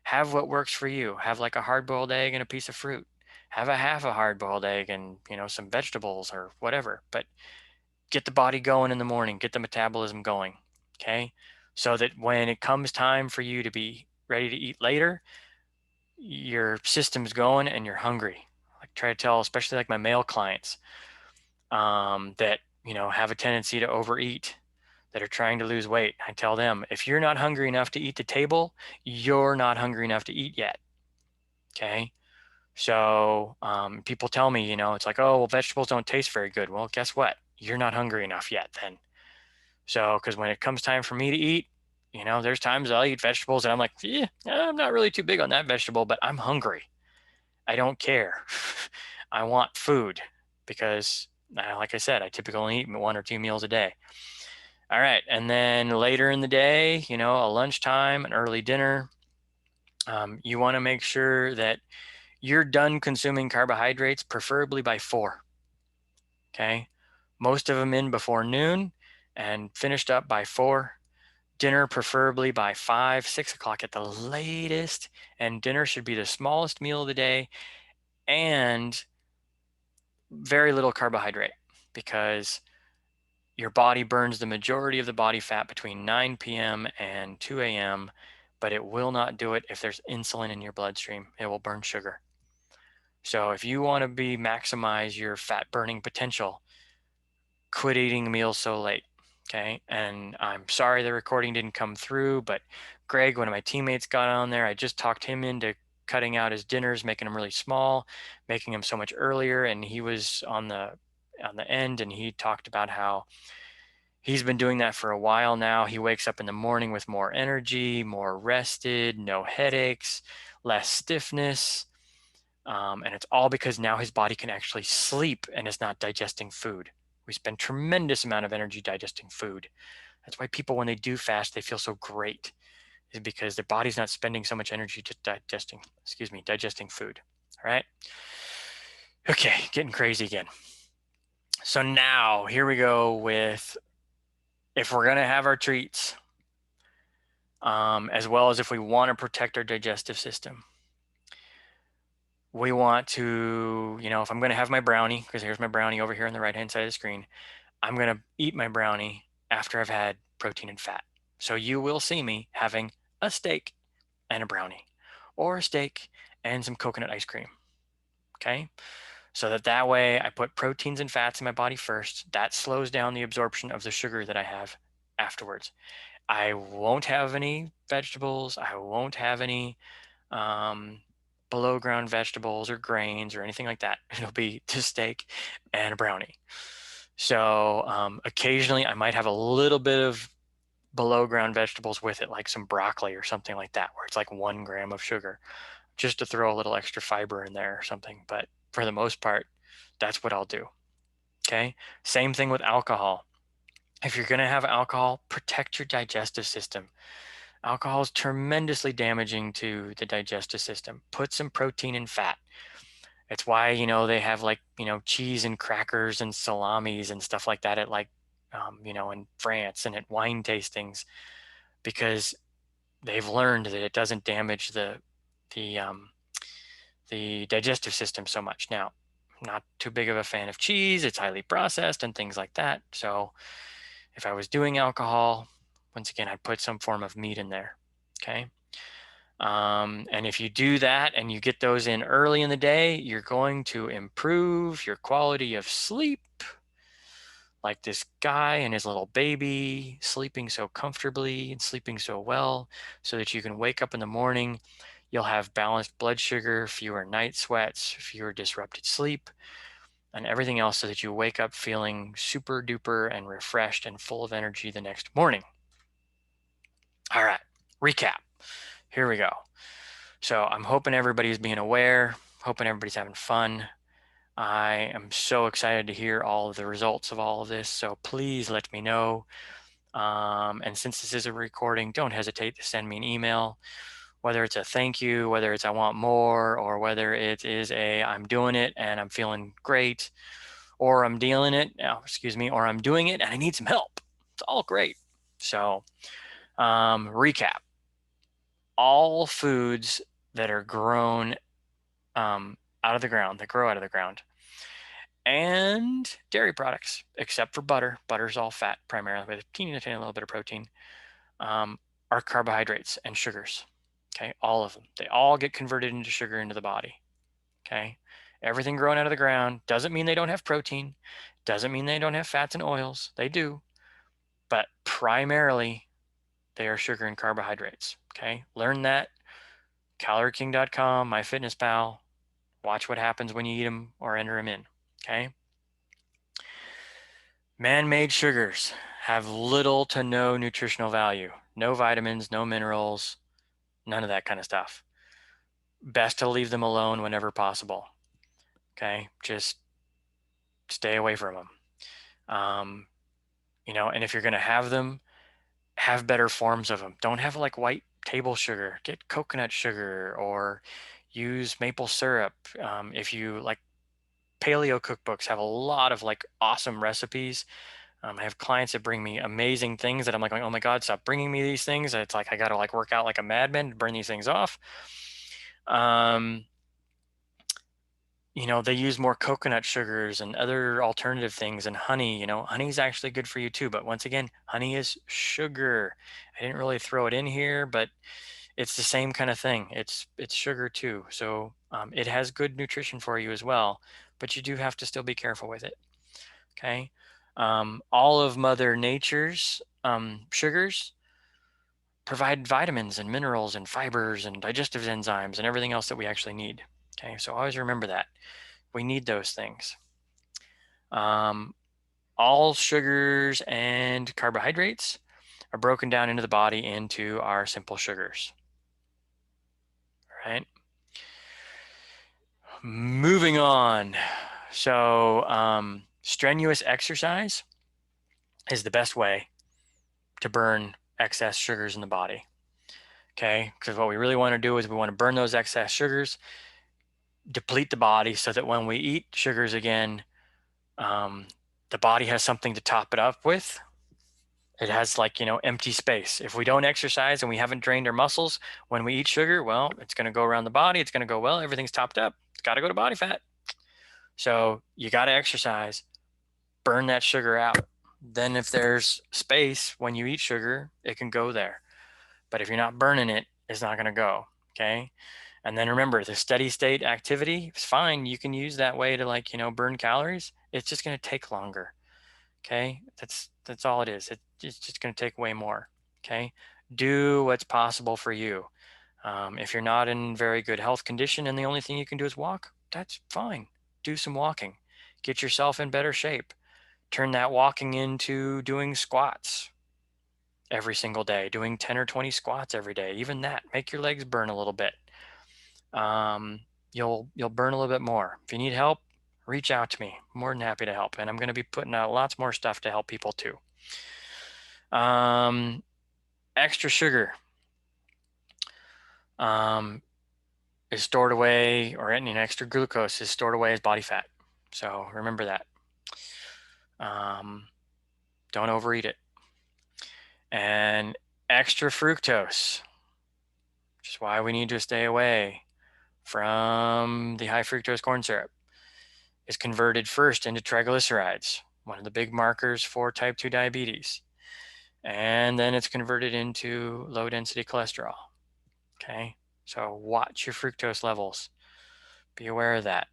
Have what works for you. Have like a hard-boiled egg and a piece of fruit. Have a half a hard-boiled egg and, some vegetables or whatever. But get the body going in the morning, get the metabolism going. Okay. So that when it comes time for you to be ready to eat later, your system's going and you're hungry. I try to tell, especially like my male clients, that, have a tendency to overeat, that are trying to lose weight. I tell them, if you're not hungry enough to eat the table, you're not hungry enough to eat yet. Okay. So people tell me, it's like, oh, well, vegetables don't taste very good. Well, guess what? You're not hungry enough yet then. So, because when it comes time for me to eat, there's times I'll eat vegetables and I'm like, yeah, I'm not really too big on that vegetable, but I'm hungry. I don't care. I want food because, like I said, I typically only eat 1 or 2 meals a day. All right. And then later in the day, a lunchtime, an early dinner, you want to make sure that you're done consuming carbohydrates, preferably by 4. Okay. Most of them in before noon and finished up by 4. Dinner preferably by 5, 6 o'clock at the latest. And dinner should be the smallest meal of the day and very little carbohydrate, because your body burns the majority of the body fat between 9 p.m. and 2 a.m., but it will not do it if there's insulin in your bloodstream. It will burn sugar. So if you want to maximize your fat burning potential, quit eating meals so late. Okay. And I'm sorry the recording didn't come through, but Greg, one of my teammates, got on there. I just talked him into cutting out his dinners, making them really small, making them so much earlier. And he was on the end, and he talked about how he's been doing that for a while now. He wakes up in the morning with more energy, more rested, no headaches, less stiffness. And it's all because now his body can actually sleep and is not digesting food. We spend tremendous amount of energy digesting food. That's why people, when they do fast, they feel so great, is because their body's not spending so much energy just digesting food. All right. Okay, getting crazy again. So now here we go with, if we're gonna have our treats, as well as if we want to protect our digestive system, we want to, if I'm going to have my brownie, because here's my brownie over here on the right hand side of the screen, I'm going to eat my brownie after I've had protein and fat. So you will see me having a steak and a brownie, or a steak and some coconut ice cream. Okay. So that way I put proteins and fats in my body first. That slows down the absorption of the sugar that I have afterwards. I won't have any vegetables. I won't have any um, below ground vegetables or grains or anything like that. It'll be just steak and a brownie. So occasionally I might have a little bit of below ground vegetables with it, like some broccoli or something like that, where it's like 1 gram of sugar, just to throw a little extra fiber in there or something. But for the most part, that's what I'll do. Okay. Same thing with alcohol. If you're going to have alcohol, protect your digestive system. Alcohol is tremendously damaging to the digestive system. Put some protein and fat. It's why, they have like, cheese and crackers and salamis and stuff like that at like, in France and at wine tastings, because they've learned that it doesn't damage the, um, the digestive system so much. Now, I'm not too big of a fan of cheese. It's highly processed and things like that. So if I was doing alcohol, once again, I'd put some form of meat in there. Okay. And if you do that and you get those in early in the day, you're going to improve your quality of sleep. Like this guy and his little baby sleeping so comfortably and sleeping so well, so that you can wake up in the morning. You'll have balanced blood sugar, fewer night sweats, fewer disrupted sleep, and everything else, so that you wake up feeling super duper and refreshed and full of energy the next morning. All right, recap. Here we go. So I'm hoping everybody's being aware, hoping everybody's having fun. I am so excited to hear all of the results of all of this. So please let me know. And since this is a recording, don't hesitate to send me an email, whether it's a thank you, whether it's I want more, or whether it is a I'm doing it and I'm feeling great, or I'm dealing it, or I'm doing it and I need some help. It's all great. So recap. All foods that are grown out of the ground, that grow out of the ground, and dairy products, except for butter. Butter's all fat primarily, with a teeny tiny little bit of protein, are carbohydrates and sugars. Okay, all of them. They all get converted into sugar into the body. Okay, everything growing out of the ground doesn't mean they don't have protein, doesn't mean they don't have fats and oils. They do, but primarily they are sugar and carbohydrates. Okay, learn that. CalorieKing.com, MyFitnessPal. Watch what happens when you eat them or enter them in. Okay. Man-made sugars have little to no nutritional value. No vitamins, no minerals, none of that kind of stuff. Best to leave them alone whenever possible. Okay. Just stay away from them. And if you're going to have them, have better forms of them. Don't have like white table sugar. Get coconut sugar or use maple syrup. If you like paleo cookbooks have a lot of like awesome recipes. I have clients that bring me amazing things that I'm like, oh my God, stop bringing me these things. It's like I got to like work out like a madman to burn these things off. Um, they use more coconut sugars and other alternative things and honey. Honey is actually good for you too. But once again, honey is sugar. I didn't really throw it in here, but it's the same kind of thing. It's sugar too. So it has good nutrition for you as well, but you do have to still be careful with it. Okay. All of Mother Nature's sugars provide vitamins and minerals and fibers and digestive enzymes and everything else that we actually need. Okay. So always remember that. We need those things. Um, all sugars and carbohydrates are broken down into the body into our simple sugars. Right. Moving on. So, strenuous exercise is the best way to burn excess sugars in the body. Okay. Because what we really want to do is we want to burn those excess sugars, deplete the body so that when we eat sugars again, the body has something to top it up with. It has like, empty space. If we don't exercise and we haven't drained our muscles, when we eat sugar, well, it's going to go around the body. It's going to go, well, everything's topped up. It's got to go to body fat. So you got to exercise, burn that sugar out. Then if there's space when you eat sugar, it can go there. But if you're not burning it, it's not going to go. Okay. And then remember, the steady state activity is fine. You can use that way to like, burn calories. It's just going to take longer. Okay. That's all it is. It's just going to take way more. Okay. Do what's possible for you. If you're not in very good health condition and the only thing you can do is walk, that's fine. Do some walking. Get yourself in better shape. Turn that walking into doing squats every single day, doing 10 or 20 squats every day. Even that, make your legs burn a little bit. You'll burn a little bit more. If you need help, reach out to me. I'm more than happy to help. And I'm going to be putting out lots more stuff to help people too. Extra sugar is stored away, or any extra glucose is stored away as body fat. So remember that. Don't overeat it. And extra fructose, which is why we need to stay away from the high fructose corn syrup, is converted first into triglycerides, one of the big markers for type 2 diabetes. And then it's converted into low density cholesterol. Okay. So watch your fructose levels. Be aware of that.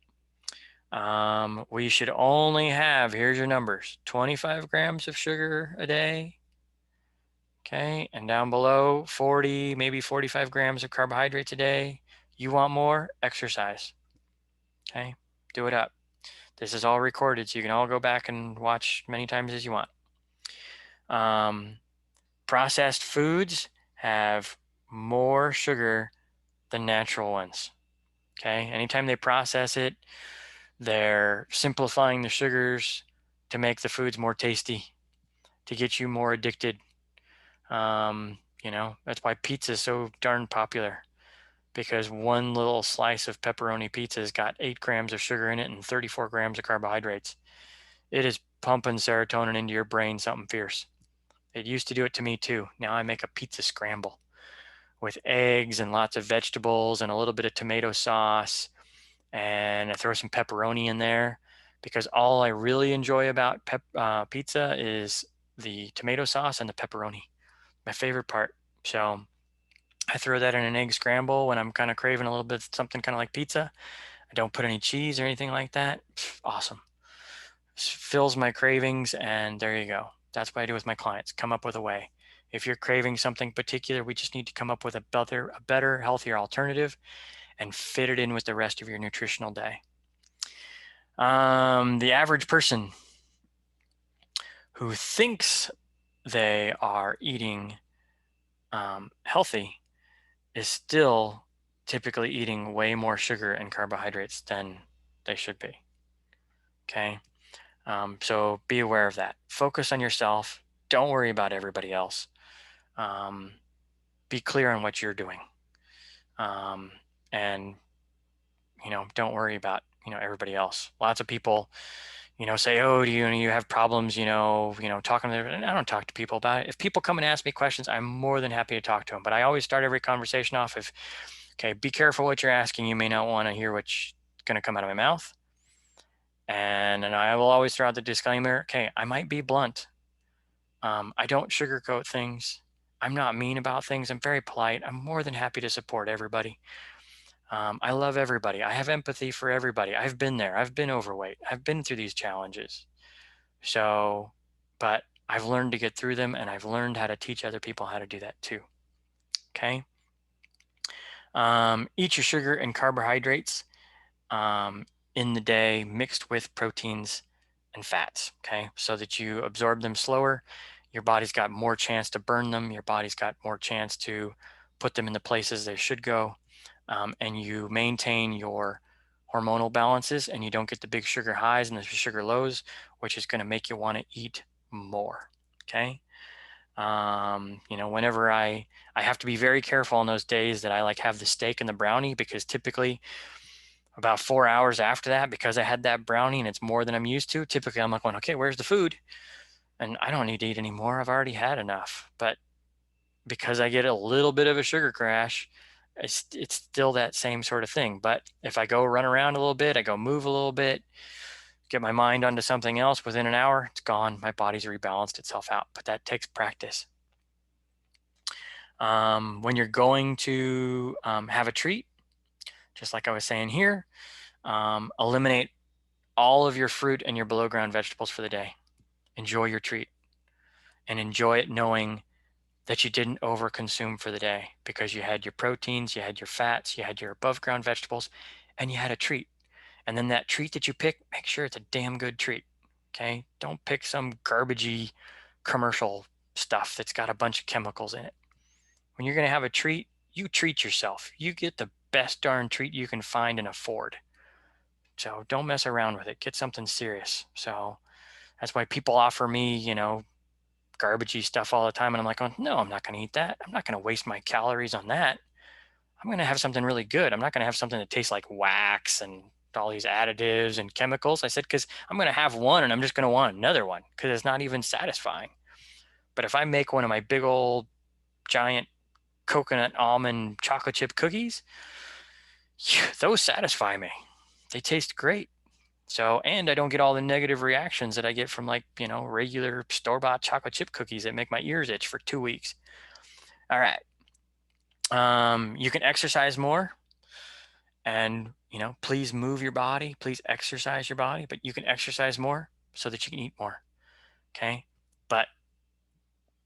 We should only have, here's your numbers, 25 grams of sugar a day. Okay. And down below, 40, maybe 45 grams of carbohydrates a day. You want more? Exercise. Okay. Do it up. This is all recorded, so you can all go back and watch many times as you want. Processed foods have more sugar than natural ones. Okay. Anytime they process it, they're simplifying the sugars to make the foods more tasty, to get you more addicted. That's why pizza is so darn popular, because one little slice of pepperoni pizza has got 8 grams of sugar in it and 34 grams of carbohydrates. It is pumping serotonin into your brain, something fierce. It used to do it to me too. Now I make a pizza scramble with eggs and lots of vegetables and a little bit of tomato sauce, and I throw some pepperoni in there, because all I really enjoy about pizza is the tomato sauce and the pepperoni. My favorite part. So I throw that in an egg scramble when I'm kind of craving a little bit something kind of like pizza. I don't put any cheese or anything like that. Awesome. Fills my cravings, and there you go. That's what I do with my clients. Come up with a way. If you're craving something particular, we just need to come up with a better, healthier alternative and fit it in with the rest of your nutritional day. The average person who thinks they are eating healthy is still typically eating way more sugar and carbohydrates than they should be. Okay. So be aware of that. Focus on yourself. Don't worry about everybody else. Be clear on what you're doing. And don't worry about, everybody else. Lots of people, say, oh, do you have problems, talking to them. And I don't talk to people about it. If people come and ask me questions, I'm more than happy to talk to them. But I always start every conversation off with, okay, be careful what you're asking. You may not want to hear what's going to come out of my mouth. And I will always throw out the disclaimer, okay, I might be blunt. I don't sugarcoat things. I'm not mean about things. I'm very polite. I'm more than happy to support everybody. I love everybody. I have empathy for everybody. I've been there. I've been overweight. I've been through these challenges. So, but I've learned to get through them, and I've learned how to teach other people how to do that too. Okay. Eat your sugar and carbohydrates in the day mixed with proteins and fats. Okay. So that you absorb them slower. Your body's got more chance to burn them. Your body's got more chance to put them in the places they should go. And you maintain your hormonal balances, and you don't get the big sugar highs and the sugar lows, which is going to make you want to eat more. Okay. Whenever I have to be very careful on those days that I like have the steak and the brownie, because typically about 4 hours after that, because I had that brownie and it's more than I'm used to, typically I'm like going, okay, where's the food? And I don't need to eat anymore. I've already had enough. But because I get a little bit of a sugar crash, it's still that same sort of thing. But if I go run around a little bit, I go move a little bit, get my mind onto something else, within an hour, it's gone. My body's rebalanced itself out. But that takes practice. When you're going to have a treat, just like I was saying here, eliminate all of your fruit and your below ground vegetables for the day. Enjoy your treat, and enjoy it knowing that you didn't overconsume for the day, because you had your proteins, you had your fats, you had your above ground vegetables, and you had a treat. And then that treat that you pick, make sure it's a damn good treat. Okay. Don't pick some garbagey commercial stuff that's got a bunch of chemicals in it. When you're going to have a treat, you treat yourself. You get the best darn treat you can find and afford. So don't mess around with it. Get something serious. So that's why people offer me, garbagey stuff all the time. And I'm like, oh, no, I'm not going to eat that. I'm not going to waste my calories on that. I'm going to have something really good. I'm not going to have something that tastes like wax and all these additives and chemicals. I said, because I'm going to have one and I'm just going to want another one because it's not even satisfying. But if I make one of my big old giant coconut almond chocolate chip cookies, those satisfy me. They taste great. So, and I don't get all the negative reactions that I get from regular store-bought chocolate chip cookies that make my ears itch for 2 weeks. All right. You can exercise more, and, please move your body, please exercise your body, but you can exercise more so that you can eat more. Okay. But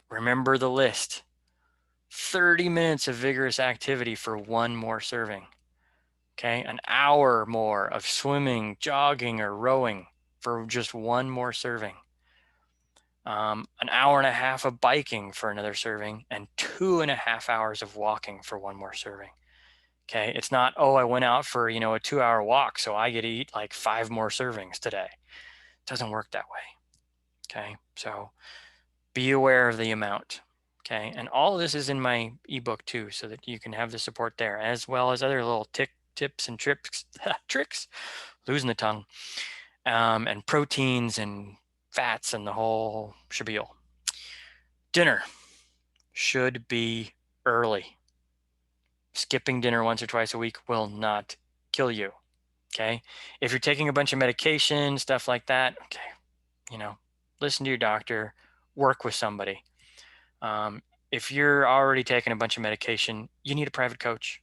remember the list: 30 minutes of vigorous activity for one more serving. Okay. An hour more of swimming, jogging, or rowing for just one more serving. An hour and a half of biking for another serving, and 2.5 hours of walking for one more serving. Okay. It's not, oh, I went out for, a 2-hour walk, so I get to eat like 5 more servings today. It doesn't work that way. Okay. So be aware of the amount. Okay. And all of this is in my ebook too, so that you can have the support there, as well as other little tips and tricks, losing the tongue, and proteins and fats and the whole shabil. Dinner should be early. Skipping dinner once or twice a week will not kill you. Okay. If you're taking a bunch of medication, stuff like that, okay, listen to your doctor, work with somebody. If you're already taking a bunch of medication, you need a private coach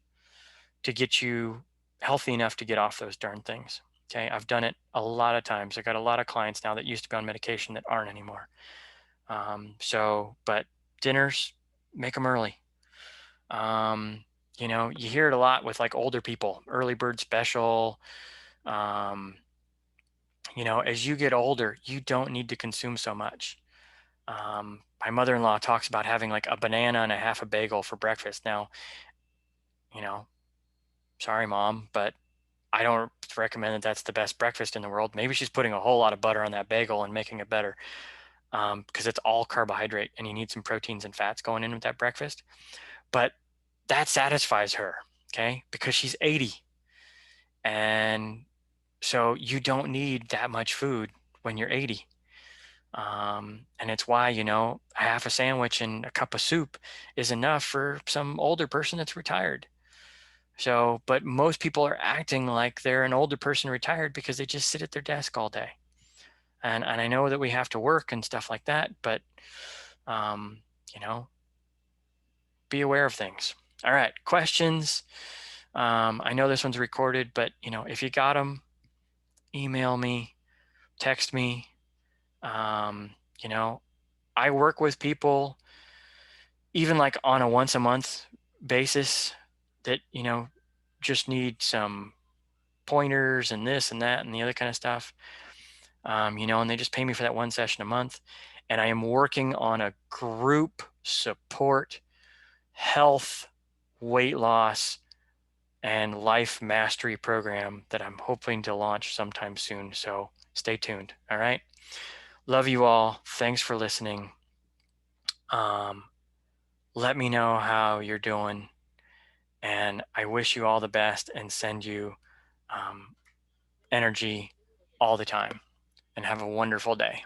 to get you healthy enough to get off those darn things. Okay. I've done it a lot of times. I got a lot of clients now that used to be on medication that aren't anymore. But dinners, make them early. You hear it a lot with like older people, early bird special. As you get older, you don't need to consume so much. My mother-in-law talks about having like a banana and a half a bagel for breakfast. Now, sorry, Mom, but I don't recommend that that's the best breakfast in the world. Maybe she's putting a whole lot of butter on that bagel and making it better, because it's all carbohydrate and you need some proteins and fats going in with that breakfast. But that satisfies her, okay, because she's 80 and So you don't need that much food when you're 80. And it's why, half a sandwich and a cup of soup is enough for some older person that's retired. So, but most people are acting like they're an older person retired because they just sit at their desk all day. And I know that we have to work and stuff like that, but um, you know, be aware of things. All right, questions. I know this one's recorded, but if you got them, email me, text me. Um, you know, I work with people even like on a once a month basis that, just need some pointers and this and that and the other kind of stuff. And they just pay me for that one session a month. And I am working on a group support, health, weight loss, and life mastery program that I'm hoping to launch sometime soon. So stay tuned. All right. Love you all. Thanks for listening. Um, let me know how you're doing. And I wish you all the best and send you energy all the time. And have a wonderful day.